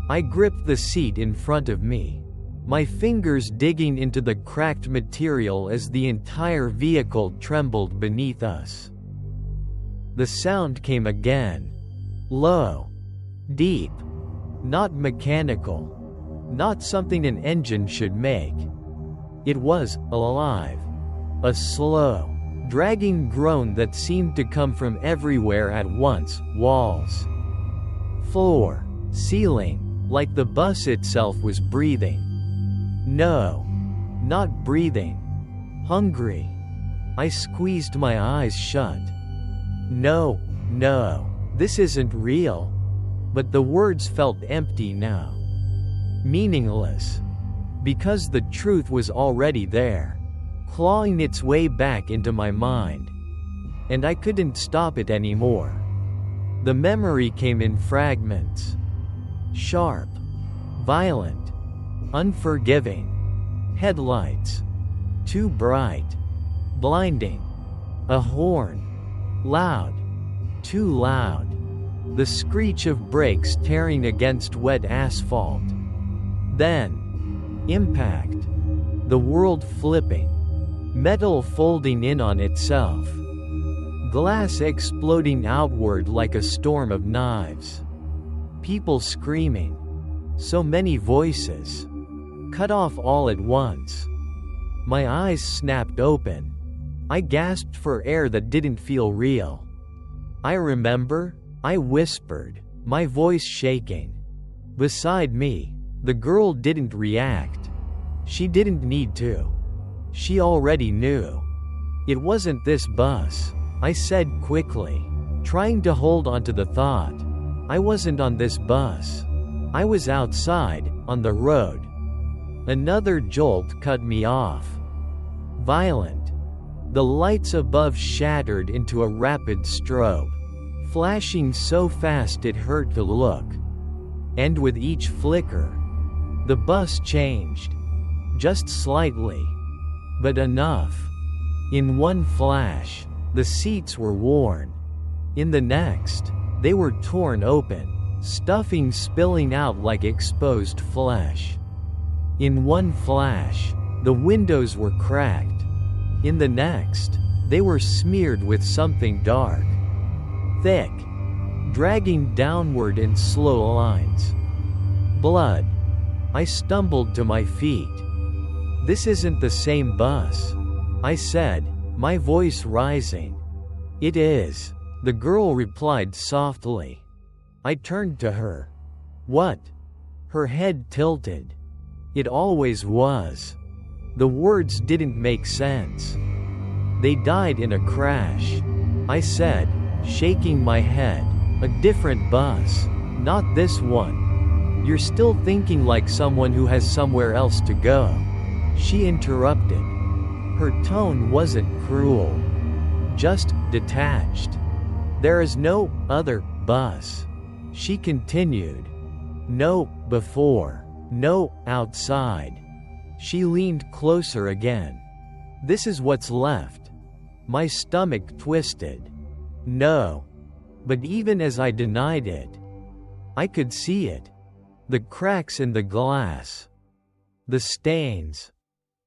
I gripped the seat in front of me. My fingers digging into the cracked material as the entire vehicle trembled beneath us. The sound came again. Low. Deep. Not mechanical. Not something an engine should make. It was alive. A slow, dragging groan that seemed to come from everywhere at once. Walls. Floor. Ceiling. Like the bus itself was breathing. No. Not breathing. Hungry. I squeezed my eyes shut. No. This isn't real. But the words felt empty now. Meaningless. Because the truth was already there. Clawing its way back into my mind. And I couldn't stop it anymore. The memory came in fragments. Sharp. Violent. Unforgiving. Headlights. Too bright. Blinding. A horn. Loud. Too loud. The screech of brakes tearing against wet asphalt. Then. Impact. The world flipping. Metal folding in on itself. Glass exploding outward like a storm of knives. People screaming. So many voices. Cut off all at once. My eyes snapped open. I gasped for air that didn't feel real. I remember, I whispered, my voice shaking. Beside me, the girl didn't react. She didn't need to. She already knew. It wasn't this bus, I said quickly, trying to hold onto the thought. I wasn't on this bus. I was outside, on the road. Another jolt cut me off. Violent. The lights above shattered into a rapid strobe, flashing so fast it hurt to look. And with each flicker, the bus changed. Just slightly. But enough. In one flash, the seats were worn. In the next, they were torn open, stuffing spilling out like exposed flesh. In one flash, the windows were cracked. In the next, they were smeared with something dark, thick, dragging downward in slow lines. Blood. I stumbled to my feet. This isn't the same bus, I said, my voice rising. It is, the girl replied softly. I turned to her. What? Her head tilted. It always was. The words didn't make sense. They died in a crash, I said, shaking my head. A different bus, not this one. You're still thinking like someone who has somewhere else to go. She interrupted. Her tone wasn't cruel, just detached. There is no other bus, she continued. No before, no outside. She leaned closer again. This is what's left. My stomach twisted. No. But even as I denied it, I could see it. The cracks in the glass. The stains.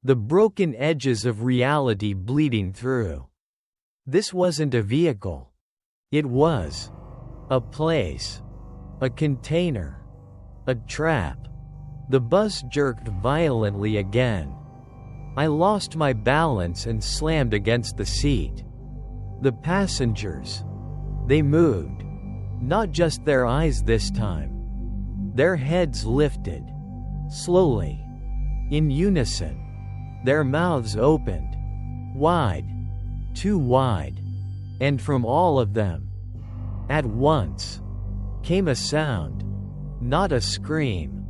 The broken edges of reality bleeding through. This wasn't a vehicle. It was a place. A container. A trap. The bus jerked violently again. I lost my balance and slammed against the seat. The passengers. They moved. Not just their eyes this time. Their heads lifted. Slowly. In unison. Their mouths opened. Wide. Too wide. And from all of them, at once, came a sound. Not a scream.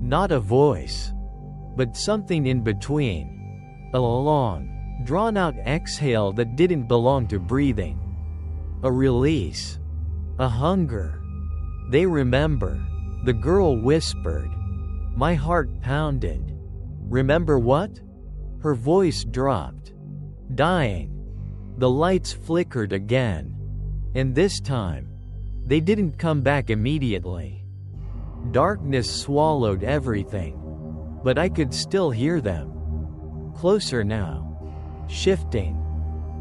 Not a voice. But something in between. A long, drawn-out exhale that didn't belong to breathing. A release. A hunger. They remember. The girl whispered. My heart pounded. Remember what? Her voice dropped. Dying. The lights flickered again. And this time, they didn't come back immediately. Darkness swallowed everything. But I could still hear them. Closer now. Shifting.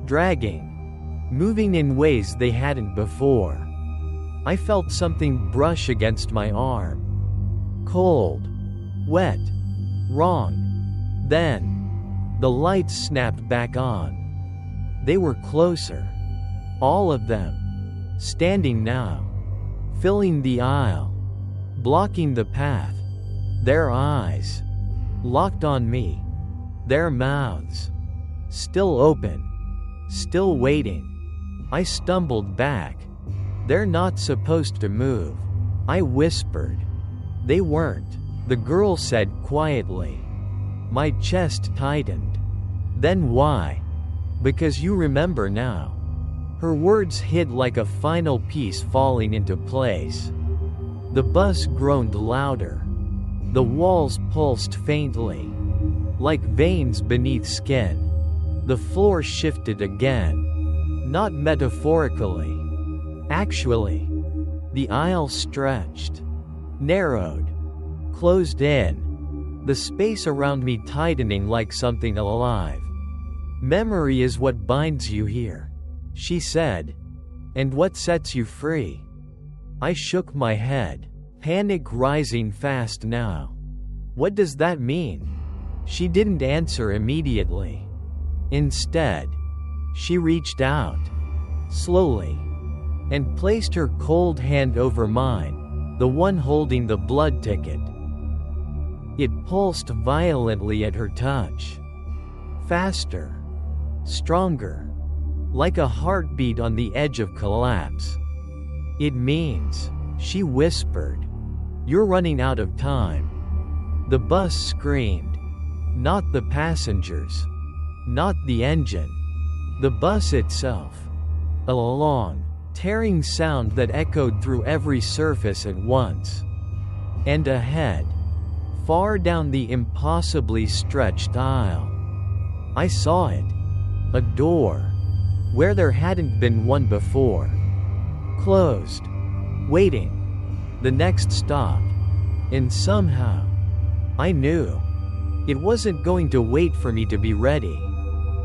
Dragging. Moving in ways they hadn't before. I felt something brush against my arm. Cold. Wet. Wrong. Then, the lights snapped back on. They were closer. All of them. Standing now. Filling the aisle. Blocking the path. Their eyes. Locked on me. Their mouths. Still open. Still waiting. I stumbled back. They're not supposed to move. I whispered. They weren't, the girl said quietly. My chest tightened. Then why? Because you remember now. Her words hit like a final piece falling into place. The bus groaned louder. The walls pulsed faintly. Like veins beneath skin. The floor shifted again. Not metaphorically. Actually. The aisle stretched. Narrowed. Closed in. The space around me tightening like something alive. Memory is what binds you here, she said. And what sets you free? I shook my head. panic rising fast now. What does that mean? She didn't answer immediately. Instead, she reached out, slowly, and placed her cold hand over mine, the one holding the blood ticket. It pulsed violently at her touch. Faster, stronger, like a heartbeat on the edge of collapse. It means, she whispered, you're running out of time. The bus screamed. Not the passengers. Not the engine. The bus itself. A long, tearing sound that echoed through every surface at once. And ahead, far down the impossibly stretched aisle, I saw it. A door, where there hadn't been one before. Closed. Waiting. The next stop. And somehow, I knew. It wasn't going to wait for me to be ready.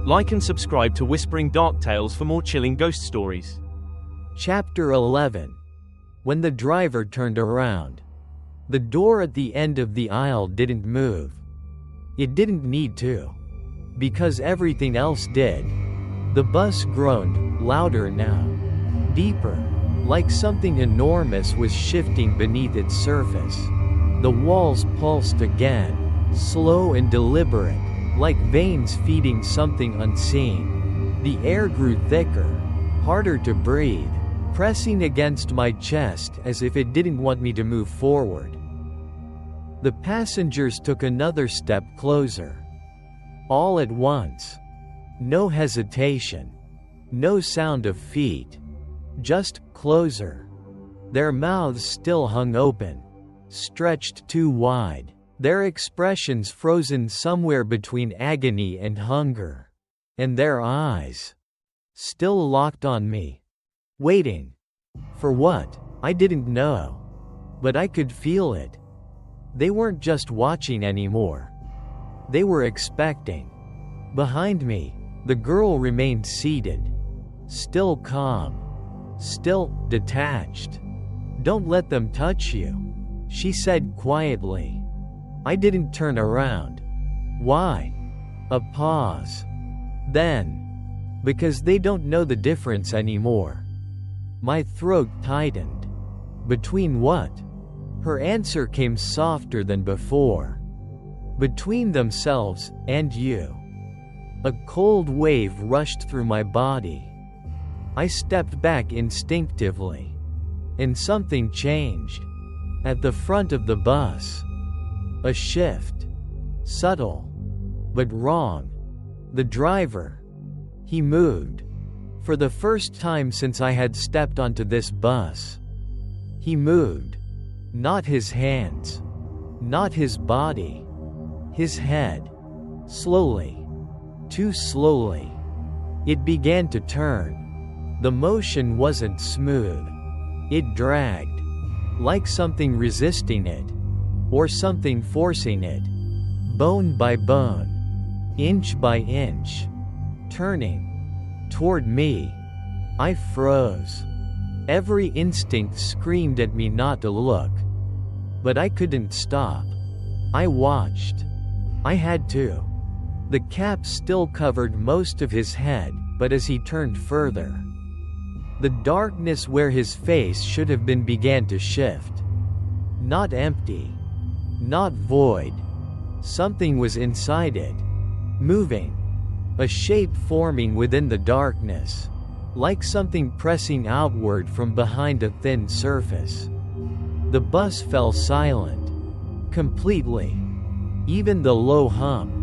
Like and subscribe to Whispering Dark Tales for more chilling ghost stories. Chapter 11. When the driver turned around, the door at the end of the aisle didn't move. It didn't need to. Because everything else did. The bus groaned, louder now. Deeper. Like something enormous was shifting beneath its surface. The walls pulsed again, slow and deliberate, like veins feeding something unseen. The air grew thicker, harder to breathe, pressing against my chest as if it didn't want me to move forward. The passengers took another step closer. All at once. No hesitation. No sound of feet. Just closer. Their mouths still hung open, stretched too wide, their expressions frozen somewhere between agony and hunger. And their eyes, still locked on me. Waiting. For what? I didn't know. But I could feel it. They weren't just watching anymore. They were expecting. Behind me, the girl remained seated. Still calm. Still detached. Don't let them touch you, she said quietly. I didn't turn around. Why? A pause. Then, because they don't know the difference anymore. My throat tightened. Between what? Her answer came softer than before. Between themselves and you. A cold wave rushed through my body. I stepped back instinctively. And something changed. At the front of the bus. A shift. Subtle. But wrong. The driver. He moved. For the first time since I had stepped onto this bus. He moved. Not his hands. Not his body. His head. Slowly. Too slowly. It began to turn. The motion wasn't smooth. It dragged. Like something resisting it. Or something forcing it. Bone by bone. Inch by inch. Turning. Toward me. I froze. Every instinct screamed at me not to look. But I couldn't stop. I watched. I had to. The cap still covered most of his head, but as he turned further, the darkness where his face should have been began to shift. Not empty. Not void. Something was inside it. Moving. A shape forming within the darkness. Like something pressing outward from behind a thin surface. The bus fell silent. Completely. Even the low hum.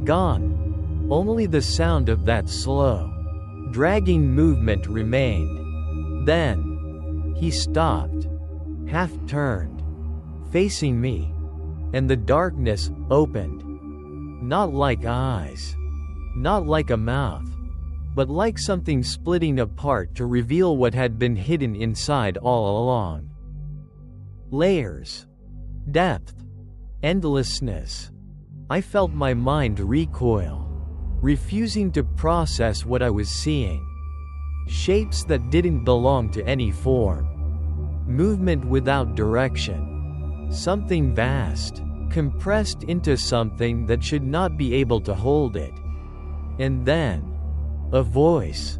Gone. Only the sound of that slow, dragging movement remained. Then, he stopped. Half turned. Facing me. And the darkness opened. Not like eyes. Not like a mouth. But like something splitting apart to reveal what had been hidden inside all along. Layers. Depth. Endlessness. I felt my mind recoil. Refusing to process what I was seeing. Shapes that didn't belong to any form. movement without direction. Something vast, compressed into something that should not be able to hold it. And then, a voice.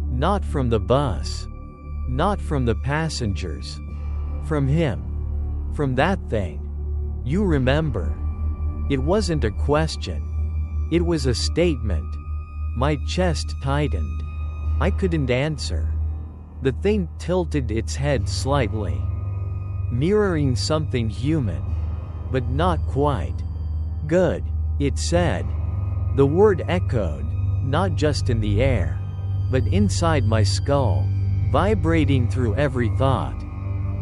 Not from the bus. Not from the passengers. From him. From that thing. You remember. It wasn't a question. It was a statement. My chest tightened. I couldn't answer. The thing tilted its head slightly, mirroring something human, but not quite. Good, it said. The word echoed, not just in the air, but inside my skull, vibrating through every thought.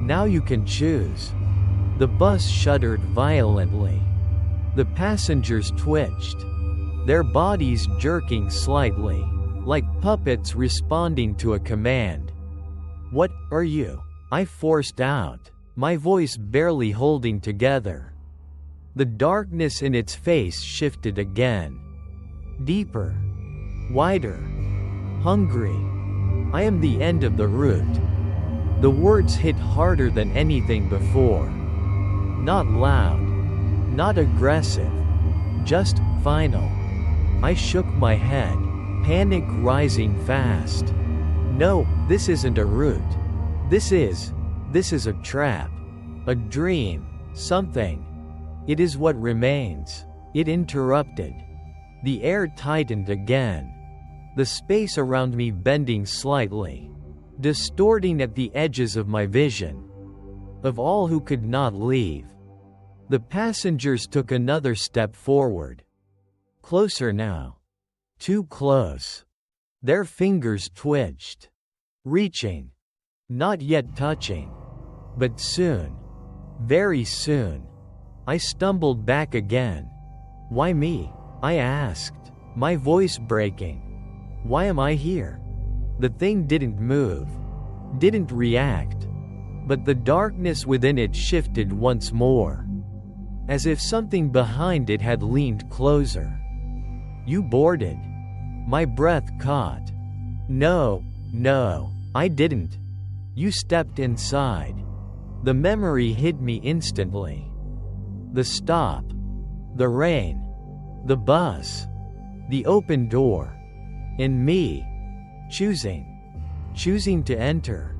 Now you can choose. The bus shuddered violently. The passengers twitched, their bodies jerking slightly, like puppets responding to a command. What are you? I forced out, my voice barely holding together. The darkness in its face shifted again. Deeper. Wider. Hungry. I am the end of the route. The words hit harder than anything before. Not loud. Not aggressive. Just final. I shook my head, panic rising fast. No, this isn't a route. This is a trap. A dream. Something. It is what remains. It interrupted. The air tightened again. The space around me bending slightly, distorting at the edges of my vision. Of all who could not leave. The passengers took another step forward. Closer now. Too close. Their fingers twitched. Reaching. Not yet touching. But soon. Very soon. I stumbled back again. Why me? I asked, my voice breaking. Why am I here? The thing didn't move. Didn't react. But the darkness within it shifted once more. As if something behind it had leaned closer. You boarded. My breath caught. No, I didn't. You stepped inside. The memory hit me instantly. The stop. The rain. The bus. The open door. And me. Choosing to enter.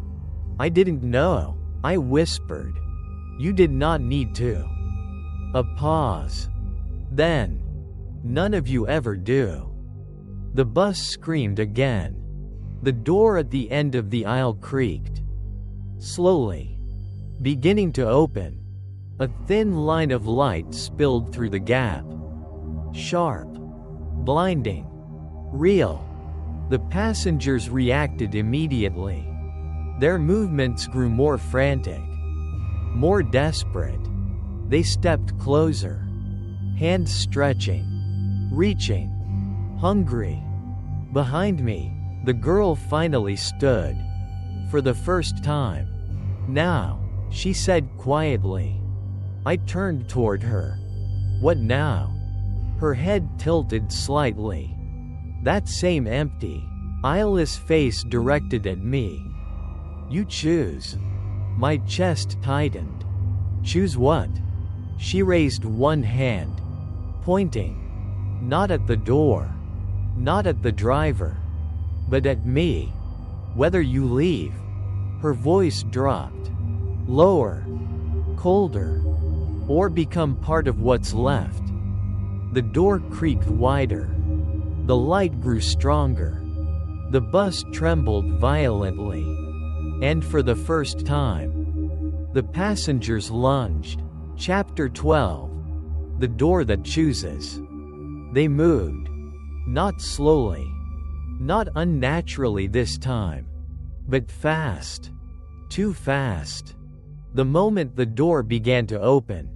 I didn't know. I whispered. You did not need to. A pause. Then. None of you ever do. The bus screamed again. The door at the end of the aisle creaked. Slowly. Beginning to open. A thin line of light spilled through the gap. Sharp. Blinding. Real. The passengers reacted immediately. Their movements grew more frantic. More desperate. They stepped closer. Hands stretching. Reaching. Hungry. Behind me, the girl finally stood. For the first time. Now, she said quietly. I turned toward her. What now? Her head tilted slightly. That same empty, eyeless face directed at me. You choose. My chest tightened. Choose what? She raised one hand, pointing. Not at the door. Not at the driver. But at me. Whether you leave. Her voice dropped. Lower. Colder. Or become part of what's left. The door creaked wider. The light grew stronger. The bus trembled violently. And for the first time, the passengers lunged. Chapter 12. The door that chooses. They moved. Not slowly. Not unnaturally this time. But fast. Too fast. The moment the door began to open,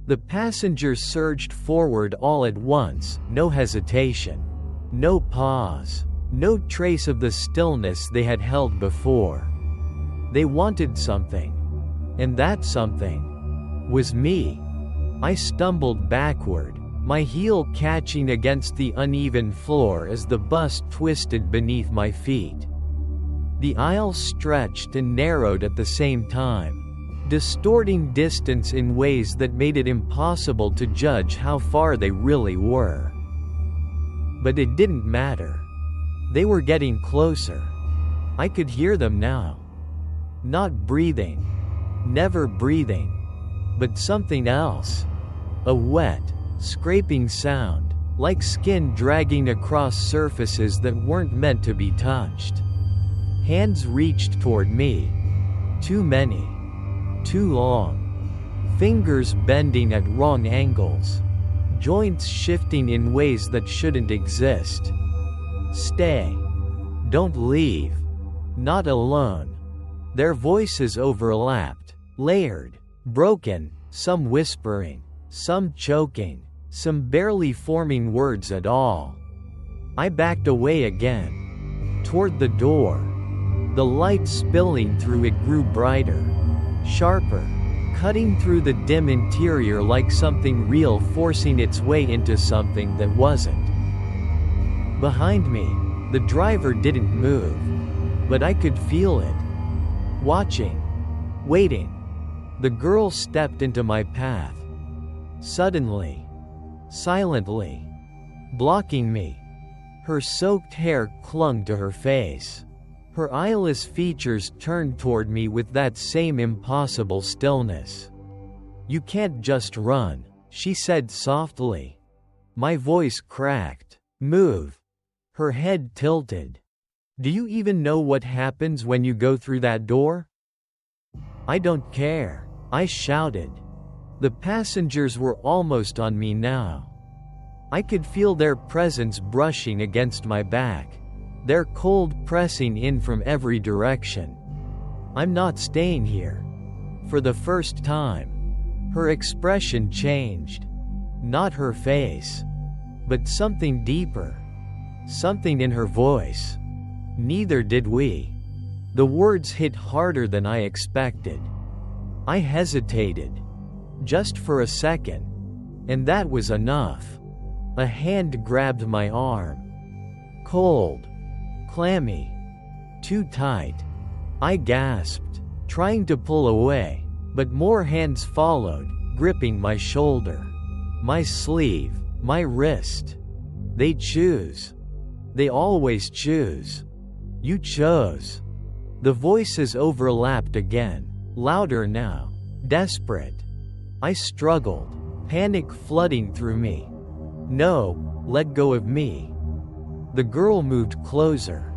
the passengers surged forward all at once, no hesitation. No pause. No trace of the stillness they had held before. They wanted something. And that something was me. I stumbled backward, my heel catching against the uneven floor as the bus twisted beneath my feet. The aisle stretched and narrowed at the same time, distorting distance in ways that made it impossible to judge how far they really were. But it didn't matter. They were getting closer. I could hear them now. Not breathing. Never breathing. But something else. A wet, scraping sound, like skin dragging across surfaces that weren't meant to be touched. Hands reached toward me. Too many. Too long. Fingers bending at wrong angles. Joints shifting in ways that shouldn't exist. Stay. Don't leave. Not alone. Their voices overlapped, layered, broken, some whispering, some choking, some barely forming words at all. I backed away again. Toward the door. The light spilling through it grew brighter, sharper, cutting through the dim interior like something real forcing its way into something that wasn't. Behind me, the driver didn't move, but I could feel it. Watching. Waiting. The girl stepped into my path. Suddenly. Silently. Blocking me. Her soaked hair clung to her face. Her eyeless features turned toward me with that same impossible stillness. "You can't just run," she said softly. My voice cracked. "Move." Her head tilted. "Do you even know what happens when you go through that door?" "I don't care," I shouted. The passengers were almost on me now. I could feel their presence brushing against my back, their cold pressing in from every direction. "I'm not staying here." For the first time, her expression changed. Not her face, but something deeper. Something in her voice. Neither did we. The words hit harder than I expected. I hesitated. Just for a second. And that was enough. A hand grabbed my arm. Cold. Clammy. Too tight. I gasped, trying to pull away, but more hands followed, gripping my shoulder, my sleeve, my wrist. They choose. They always choose. You chose. The voices overlapped again, louder now, desperate. I struggled, panic flooding through me. "No, let go of me." The girl moved closer.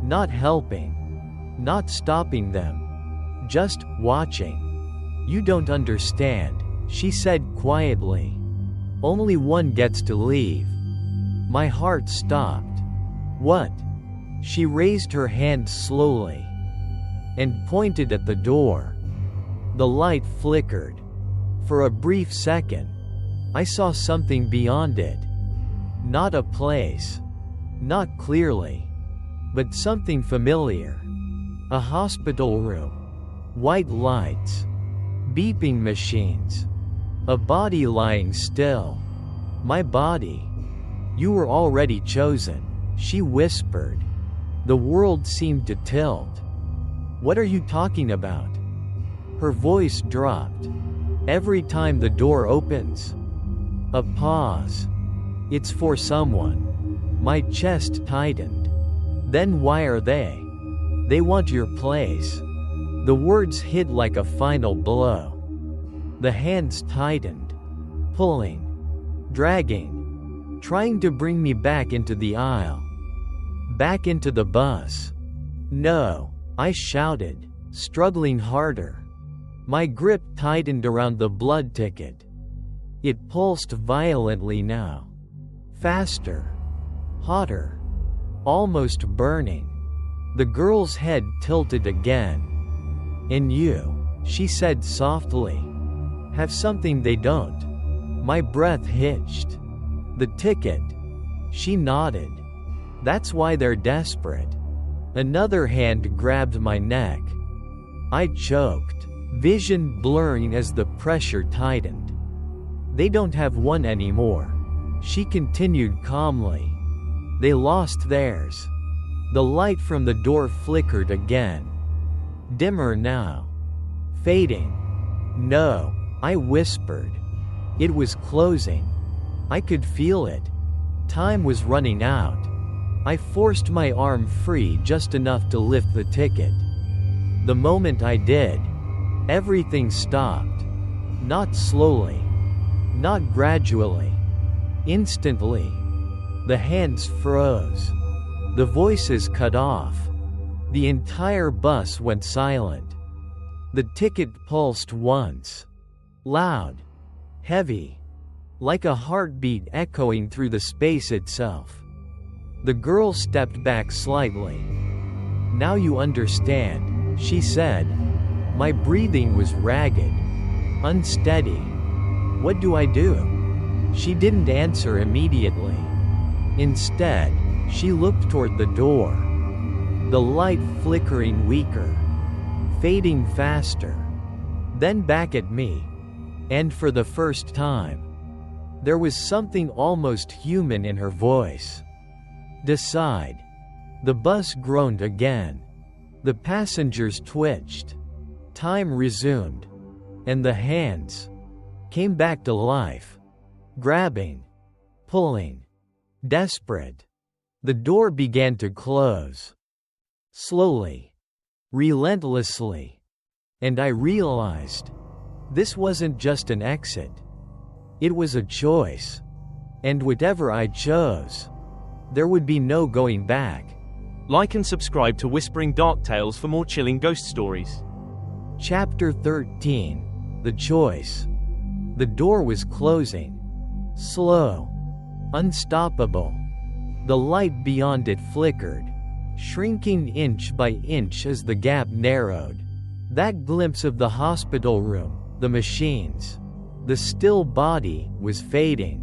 Not helping. Not stopping them. Just watching. "You don't understand," she said quietly. "Only one gets to leave." My heart stopped. "What?" She raised her hand slowly and pointed at the door. The light flickered. For a brief second, I saw something beyond it. Not a place. Not clearly. But something familiar. A hospital room. White lights. Beeping machines. A body lying still. My body. "You were already chosen," she whispered. The world seemed to tilt. "What are you talking about?" Her voice dropped. "Every time the door opens." A pause. "It's for someone." My chest tightened. "Then why are they?" "They want your place." The words hit like a final blow. The hands tightened. Pulling. Dragging. Trying to bring me back into the aisle. Back into the bus. "No," I shouted, struggling harder. My grip tightened around the blood ticket. It pulsed violently now. Faster. Hotter. Almost burning. The girl's head tilted again. "And you," she said softly, "have something they don't." My breath hitched. "The ticket." She nodded. "That's why they're desperate." Another hand grabbed my neck. I choked, vision blurring as the pressure tightened. "They don't have one anymore," she continued calmly. "They lost theirs. The light from the door flickered again. Dimmer now. Fading. No, I whispered. It was closing. I could feel it. Time was running out. I forced my arm free just enough to lift the ticket. The moment I did, everything stopped. Not slowly. Not gradually. Instantly. The hands froze. The voices cut off. The entire bus went silent. The ticket pulsed once. Loud. Heavy. Like a heartbeat echoing through the space itself. The girl stepped back slightly. "Now you understand," she said. My breathing was ragged. Unsteady. "What do I do?" She didn't answer immediately. Instead, she looked toward the door. The light flickering weaker. Fading faster. Then back at me. And for the first time, there was something almost human in her voice. "Decide." The bus groaned again. The passengers twitched. Time resumed. And the hands came back to life. Grabbing. Pulling. Desperate. The door began to close. Slowly. Relentlessly. And I realized, this wasn't just an exit. It was a choice. And whatever I chose, there would be no going back. Like and subscribe to Whispering Dark Tales for more chilling ghost stories. Chapter 13. The Choice. The door was closing. Slow. Unstoppable. The light beyond it flickered, shrinking inch by inch as the gap narrowed. That glimpse of the hospital room, the machines, the still body, was fading,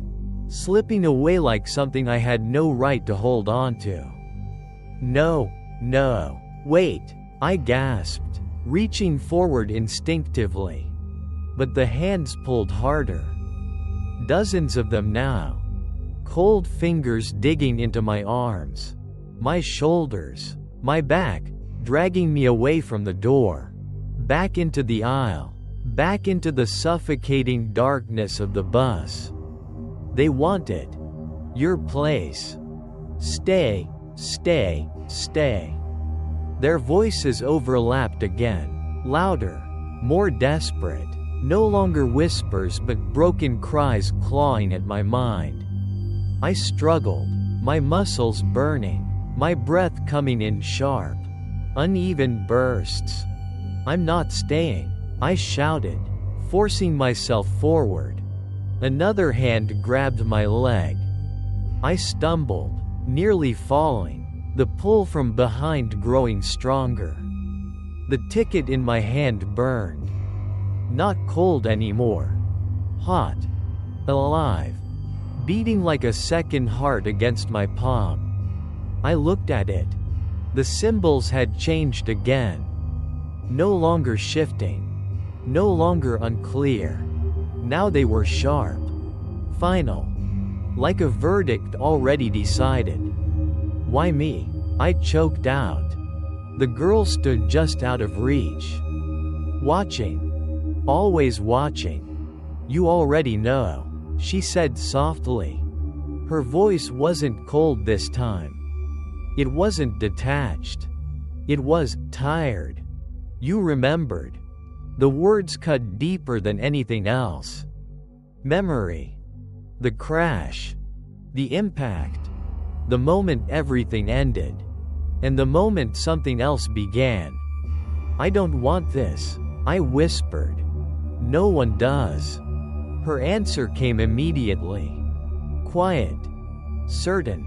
slipping away like something I had no right to hold on to. No, wait, I gasped, reaching forward instinctively. But the hands pulled harder. Dozens of them now. Cold fingers digging into my arms, my shoulders, my back, dragging me away from the door. Back into the aisle. Back into the suffocating darkness of the bus. They wanted your place. Stay, stay, stay. Their voices overlapped again, louder, more desperate. No longer whispers but broken cries clawing at my mind. I struggled, my muscles burning, my breath coming in sharp, uneven bursts. "I'm not staying," I shouted, forcing myself forward. Another hand grabbed my leg. I stumbled, nearly falling, the pull from behind growing stronger. The ticket in my hand burned. Not cold anymore. Hot. Alive. Beating like a second heart against my palm. I looked at it. The symbols had changed again. No longer shifting. No longer unclear. Now they were sharp. Final. Like a verdict already decided. "Why me?" I choked out. The girl stood just out of reach. "Watching. Always watching. You already know," she said softly. Her voice wasn't cold this time. It wasn't detached. It was tired. "You remembered." The words cut deeper than anything else. Memory. The crash. The impact. The moment everything ended. And the moment something else began. "I don't want this," I whispered. "No one does." Her answer came immediately. Quiet. Certain.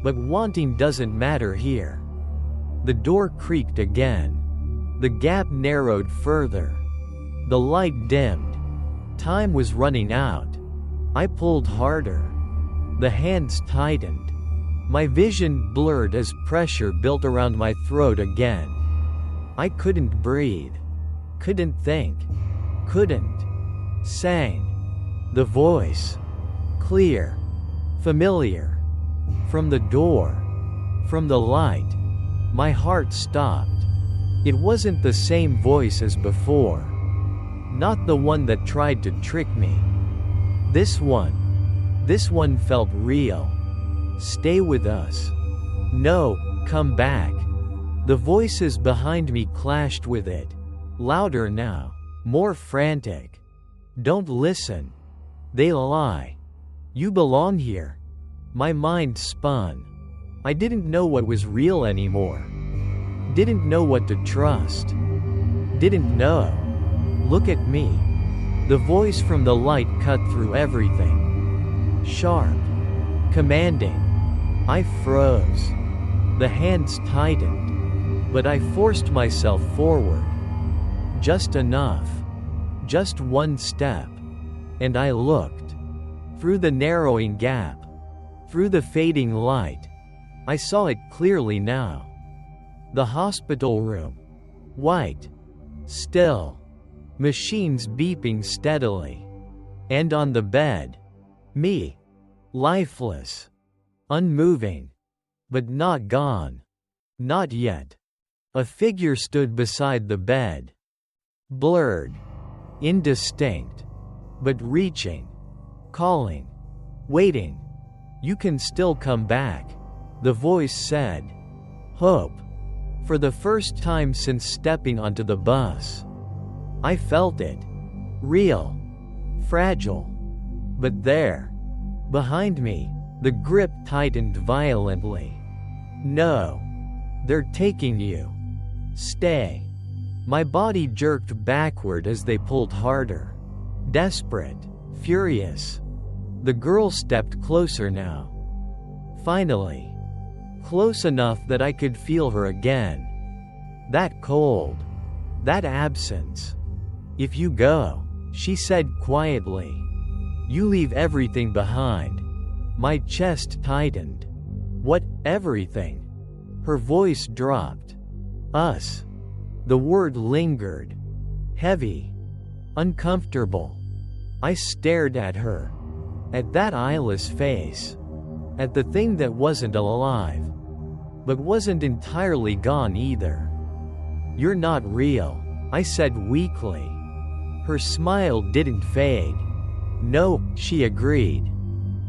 "But wanting doesn't matter here." The door creaked again. The gap narrowed further. The light dimmed. Time was running out. I pulled harder. The hands tightened. My vision blurred as pressure built around my throat again. I couldn't breathe. Couldn't think. Couldn't. Sang. The voice. Clear. Familiar. From the door. From the light. My heart stopped. It wasn't the same voice as before. Not the one that tried to trick me. This one felt real. Stay with us. No, come back. The voices behind me clashed with it. Louder now. More frantic. Don't listen. They lie. You belong here. My mind spun. I didn't know what was real anymore. Didn't know what to trust. Didn't know. Look at me. The voice from the light cut through everything. Sharp. Commanding. I froze. The hands tightened. But I forced myself forward. Just enough. Just one step. And I looked. Through the narrowing gap. Through the fading light. I saw it clearly now. The hospital room. White. Still. Machines beeping steadily. And on the bed. Me. Lifeless. Unmoving. But not gone. Not yet. A figure stood beside the bed. Blurred. Indistinct. But reaching. Calling. Waiting. You can still come back. The voice said. Hope. For the first time since stepping onto the bus. I felt it. Real. Fragile. But there. Behind me, the grip tightened violently. No. They're taking you. Stay. My body jerked backward as they pulled harder. Desperate. Furious. The girl stepped closer now. Finally. Close enough that I could feel her again. That cold. That absence. If you go, she said quietly, you leave everything behind. My chest tightened. What, everything? Her voice dropped. Us. The word lingered. Heavy. Uncomfortable. I stared at her. At that eyeless face. At the thing that wasn't alive. But wasn't entirely gone either. You're not real, I said weakly. Her smile didn't fade. No, she agreed.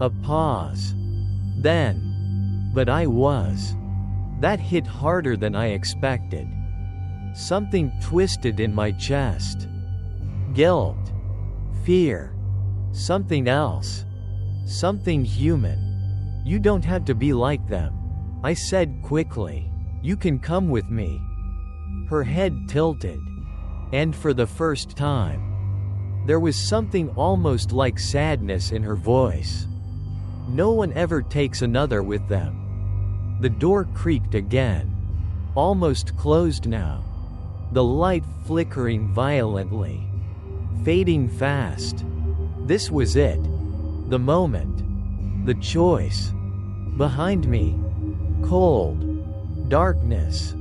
A pause. Then. But I was. That hit harder than I expected. Something twisted in my chest. Guilt. Fear. Something else. Something human. You don't have to be like them. I said quickly. You can come with me. Her head tilted. And for the first time, there was something almost like sadness in her voice. No one ever takes another with them. The door creaked again. Almost closed now. The light flickering violently. Fading fast. This was it. The moment. The choice. Behind me. Cold. Darkness.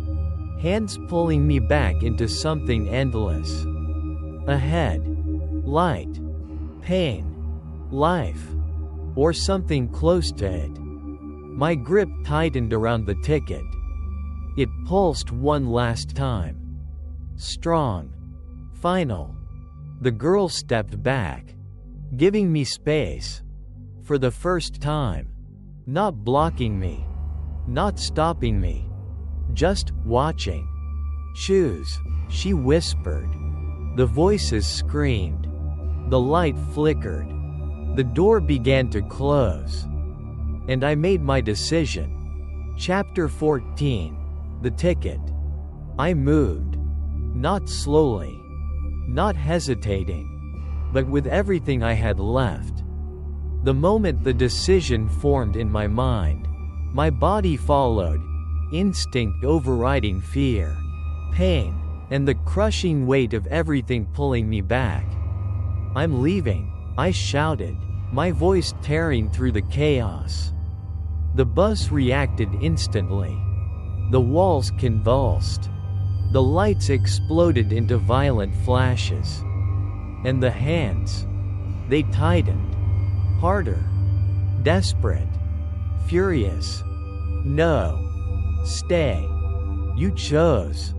Hands pulling me back into something endless. Ahead. Light. Pain. Life. Or something close to it. My grip tightened around the ticket. It pulsed one last time. Strong. Final. The girl stepped back. Giving me space. For the first time. Not blocking me. Not stopping me. Just watching. Choose, she whispered. The voices screamed. The light flickered. The door began to close. And I made my decision. Chapter 14. The ticket. I moved. Not slowly. Not hesitating. But with everything I had left. The moment the decision formed in my mind, my body followed. Instinct overriding fear, pain, and the crushing weight of everything pulling me back. I'm leaving, I shouted, my voice tearing through the chaos. The bus reacted instantly. The walls convulsed. The lights exploded into violent flashes. And the hands, they tightened. Harder. Desperate. Furious. No. Stay. You chose.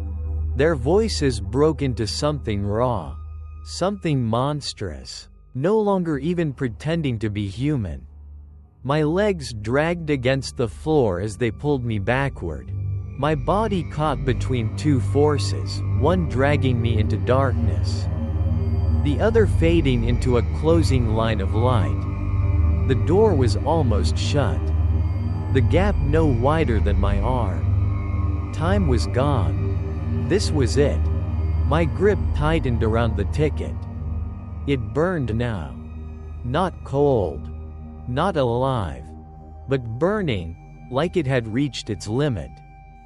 Their voices broke into something raw. Something monstrous. No longer even pretending to be human. My legs dragged against the floor as they pulled me backward. My body caught between two forces, one dragging me into darkness, the other fading into a closing line of light. The door was almost shut, the gap no wider than my arm. Time was gone. This was it. My grip tightened around the ticket. It burned now. Not cold. Not alive. But burning, like it had reached its limit.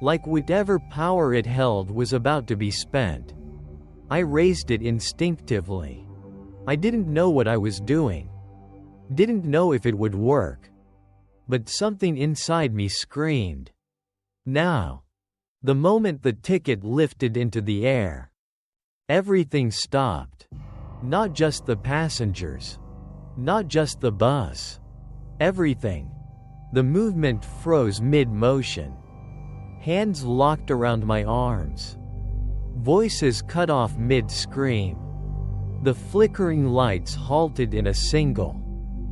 Like whatever power it held was about to be spent. I raised it instinctively. I didn't know what I was doing. Didn't know if it would work. But something inside me screamed. Now. The moment the ticket lifted into the air, everything stopped. Not just the passengers. Not just the bus. Everything. The movement froze mid-motion. Hands locked around my arms. Voices cut off mid-scream. The flickering lights halted in a single,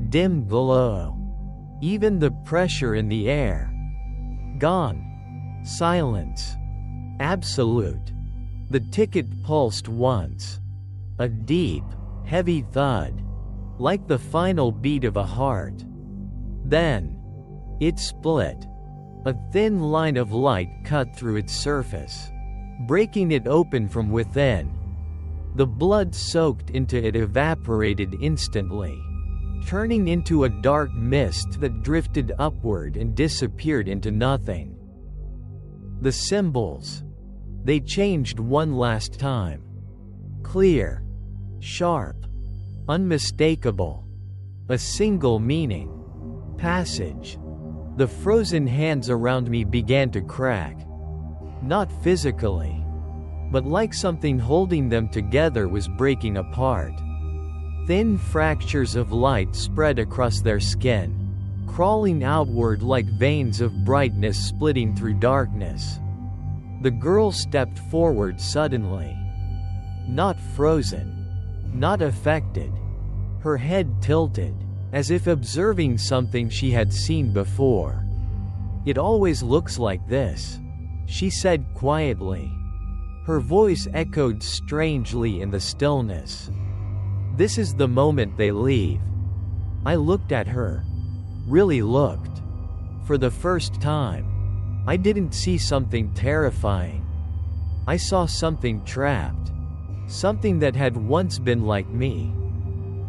dim glow. Even the pressure in the air. Gone. Silence. Absolute. The ticket pulsed once. A deep, heavy thud. Like the final beat of a heart. Then, it split. A thin line of light cut through its surface, breaking it open from within. The blood soaked into it evaporated instantly, turning into a dark mist that drifted upward and disappeared into nothing. The symbols. They changed one last time. Clear. Sharp. Unmistakable. A single meaning. Passage. The frozen hands around me began to crack. Not physically, but like something holding them together was breaking apart. Thin fractures of light spread across their skin, crawling outward like veins of brightness splitting through darkness. The girl stepped forward suddenly. Not frozen. Not affected. Her head tilted, as if observing something she had seen before. It always looks like this, she said quietly. Her voice echoed strangely in the stillness. This is the moment they leave. I looked at her. Really looked. For the first time, I didn't see something terrifying. I saw something trapped. Something that had once been like me.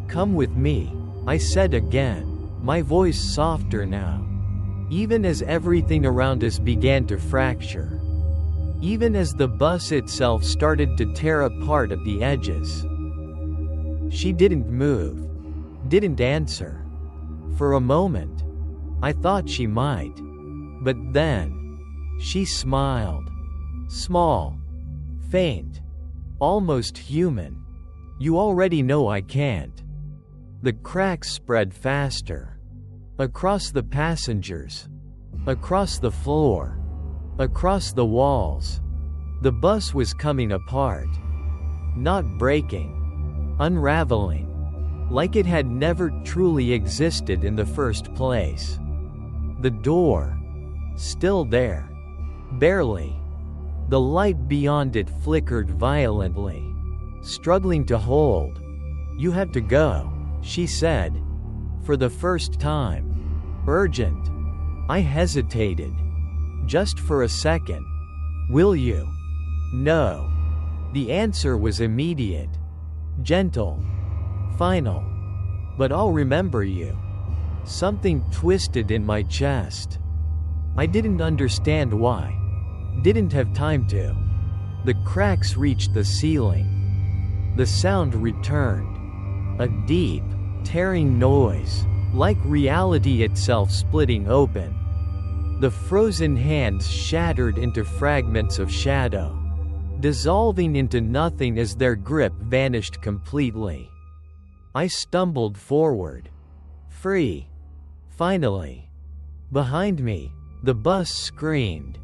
Come with me, I said again, my voice softer now. Even as everything around us began to fracture. Even as the bus itself started to tear apart at the edges. She didn't move. Didn't answer. For a moment, I thought she might. But then, she smiled. Small. Faint. Almost human. You already know I can't. The cracks spread faster. Across the passengers. Across the floor. Across the walls. The bus was coming apart. Not breaking. Unraveling. Like it had never truly existed in the first place. The door. Still there. Barely. The light beyond it flickered violently. Struggling to hold. You have to go, she said. For the first time. Urgent. I hesitated. Just for a second. Will you? No. The answer was immediate. Gentle. Final. But I'll remember you. Something twisted in my chest. I didn't understand why. Didn't have time to. The cracks reached the ceiling. The sound returned. A deep, tearing noise, like reality itself splitting open. The frozen hands shattered into fragments of shadow, dissolving into nothing as their grip vanished completely. I stumbled forward. Free. Finally. Behind me, the bus screamed.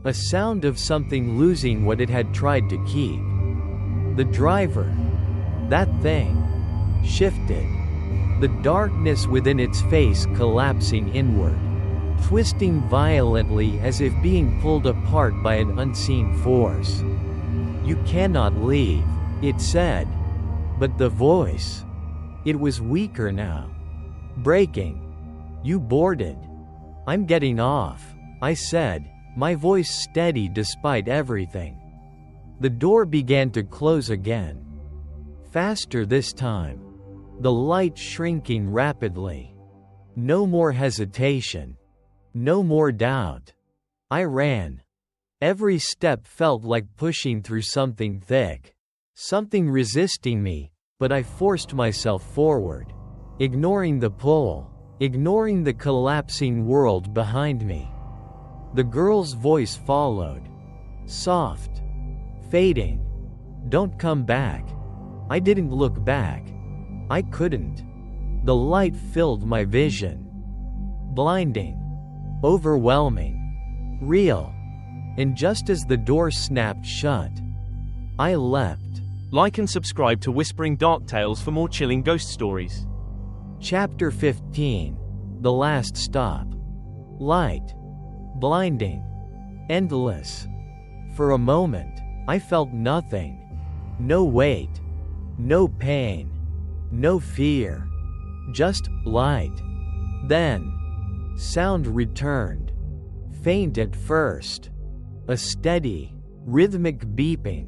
A sound of something losing what it had tried to keep. The driver, that thing, shifted. The darkness within its face collapsing inward, twisting violently as if being pulled apart by an unseen force. "You cannot leave," it said. But the voice, it was weaker now. Breaking. "You boarded." "I'm getting off," I said, my voice steady despite everything. The door began to close again. Faster this time. The light shrinking rapidly. No more hesitation. No more doubt. I ran. Every step felt like pushing through something thick. Something resisting me, but I forced myself forward. Ignoring the pull. Ignoring the collapsing world behind me. The girl's voice followed. Soft. Fading. "Don't come back." I didn't look back. I couldn't. The light filled my vision. Blinding. Overwhelming. Real. And just as the door snapped shut, I leapt. Like and subscribe to Whispering Dark Tales for more chilling ghost stories. Chapter 15. The Last Stop. Light. Blinding. Endless. For a moment, I felt nothing. No weight. No pain. No fear. Just light. Then, sound returned. Faint at first. A steady, rhythmic beeping.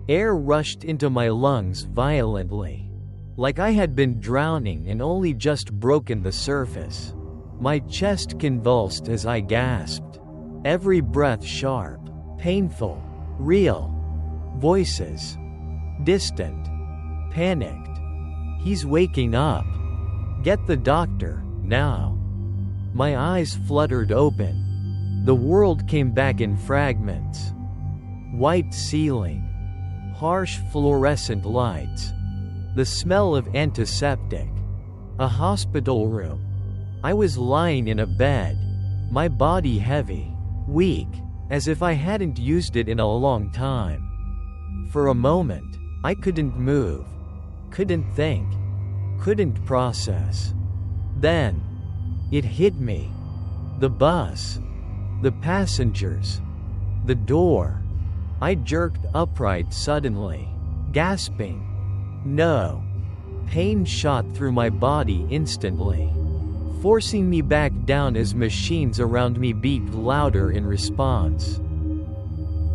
Air rushed into my lungs violently. Like I had been drowning and only just broken the surface. My chest convulsed as I gasped. Every breath sharp, painful, real. Voices. Distant. Panicked. "He's waking up. Get the doctor, now." My eyes fluttered open. The world came back in fragments. White ceiling. Harsh fluorescent lights. The smell of antiseptic. A hospital room. I was lying in a bed. My body heavy. Weak. As if I hadn't used it in a long time. For a moment, I couldn't move. Couldn't think. Couldn't process. Then, it hit me. The bus. The passengers. The door. I jerked upright suddenly, gasping. No. Pain shot through my body instantly, forcing me back down as machines around me beeped louder in response.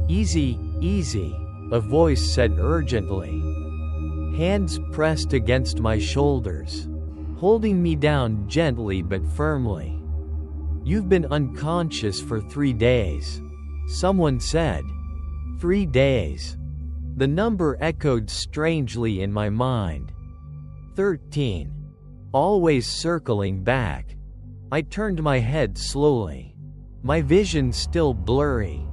"Easy, easy," a voice said urgently. Hands pressed against my shoulders, holding me down gently but firmly. "You've been unconscious for 3 days," someone said. 3 days. The number echoed strangely in my mind. 13. Always circling back. I turned my head slowly. My vision still blurry.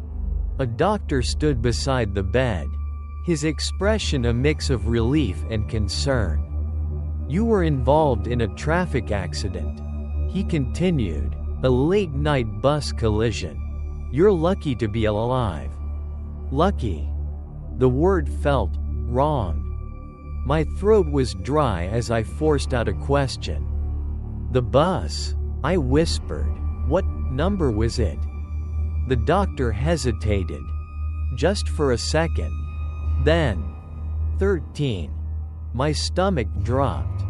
A doctor stood beside the bed. His expression a mix of relief and concern. "You were involved in a traffic accident," he continued. "A late-night bus collision. You're lucky to be alive." Lucky. The word felt wrong. My throat was dry as I forced out a question. "The bus," I whispered. "What number was it?" The doctor hesitated. Just for a second. Then, 13. My stomach dropped.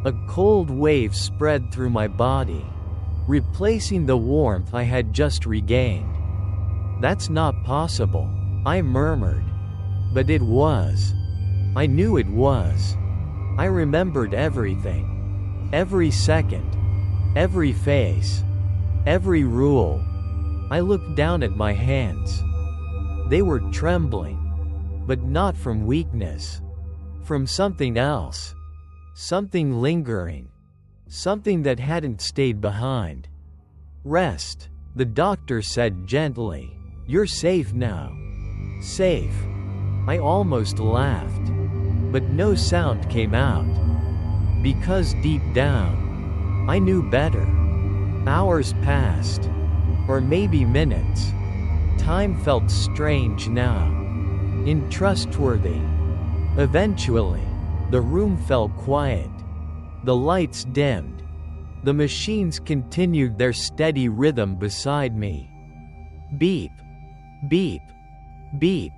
A cold wave spread through my body, replacing the warmth I had just regained. "That's not possible," I murmured. But it was. I knew it was. I remembered everything. Every second. Every face. Every rule. I looked down at my hands. They were trembling. But not from weakness. From something else. Something lingering. Something that hadn't stayed behind. "Rest," the doctor said gently. "You're safe now." Safe. I almost laughed. But no sound came out. Because deep down, I knew better. Hours passed. Or maybe minutes. Time felt strange now. Untrustworthy. Eventually, the room fell quiet. The lights dimmed. The machines continued their steady rhythm beside me. Beep. Beep. Beep.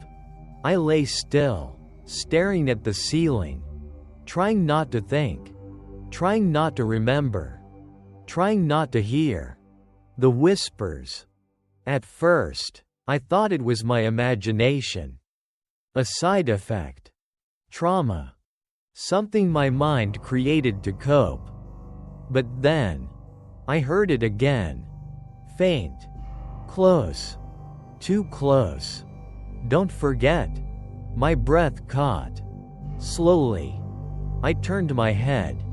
I lay still, staring at the ceiling, trying not to think, trying not to remember, trying not to hear the whispers. At first, I thought it was my imagination. A side effect. Trauma. Something my mind created to cope. But then, I heard it again. Faint. Close. Too close. Don't forget. My breath caught. Slowly, I turned my head.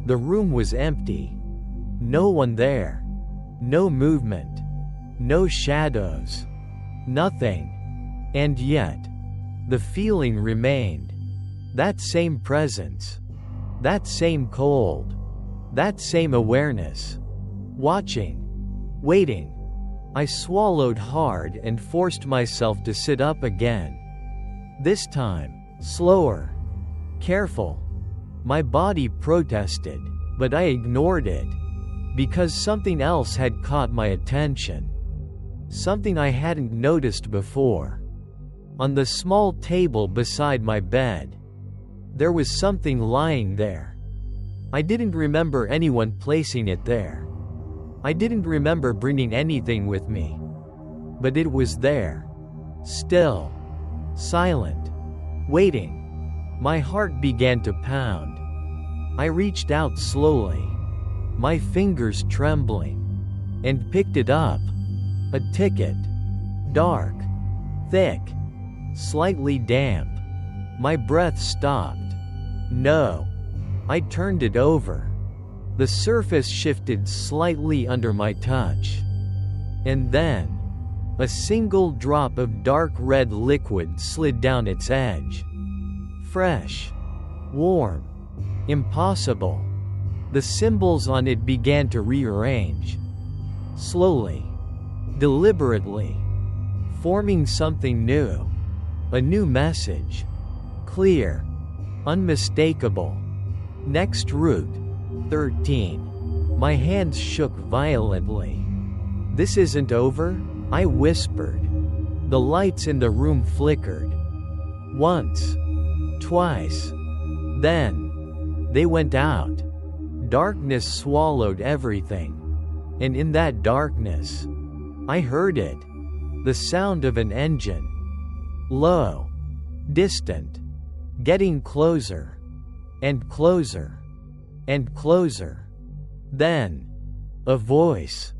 The room was empty. No one there. No movement. No shadows. Nothing. And yet, the feeling remained. That same presence. That same cold. That same awareness. Watching. Waiting. I swallowed hard and forced myself to sit up again. This time, slower. Careful. My body protested, but I ignored it. Because something else had caught my attention. Something I hadn't noticed before. On the small table beside my bed, there was something lying there. I didn't remember anyone placing it there. I didn't remember bringing anything with me. But it was there. Still. Silent. Waiting. My heart began to pound. I reached out slowly, my fingers trembling, and picked it up. A ticket. Dark. Thick. Slightly damp. My breath stopped. No. I turned it over. The surface shifted slightly under my touch. And then, a single drop of dark red liquid slid down its edge. Fresh. Warm. Impossible. The symbols on it began to rearrange. Slowly. Deliberately. Forming something new. A new message. Clear. Unmistakable. Next route. 13. My hands shook violently. This isn't over? I whispered. The lights in the room flickered. Once. Twice. Then. They went out. Darkness swallowed everything. And in that darkness, I heard it. The sound of an engine. Low. Distant. Getting closer. And closer. And closer. Then, a voice.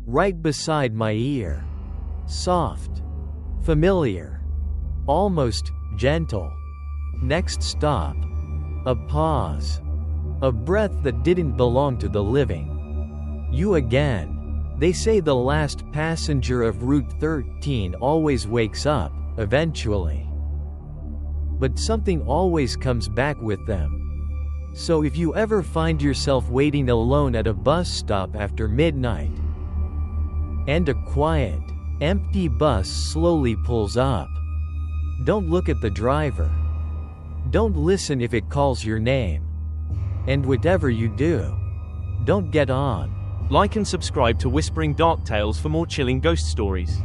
Right beside my ear. Soft. Familiar. Almost gentle. Next stop. A pause. A breath that didn't belong to the living. You again. They say the last passenger of Route 13 always wakes up, eventually. But something always comes back with them. So if you ever find yourself waiting alone at a bus stop after midnight, and a quiet, empty bus slowly pulls up, don't look at the driver. Don't listen if it calls your name. And whatever you do, don't get on. Like and subscribe to Whispering Dark Tales for more chilling ghost stories.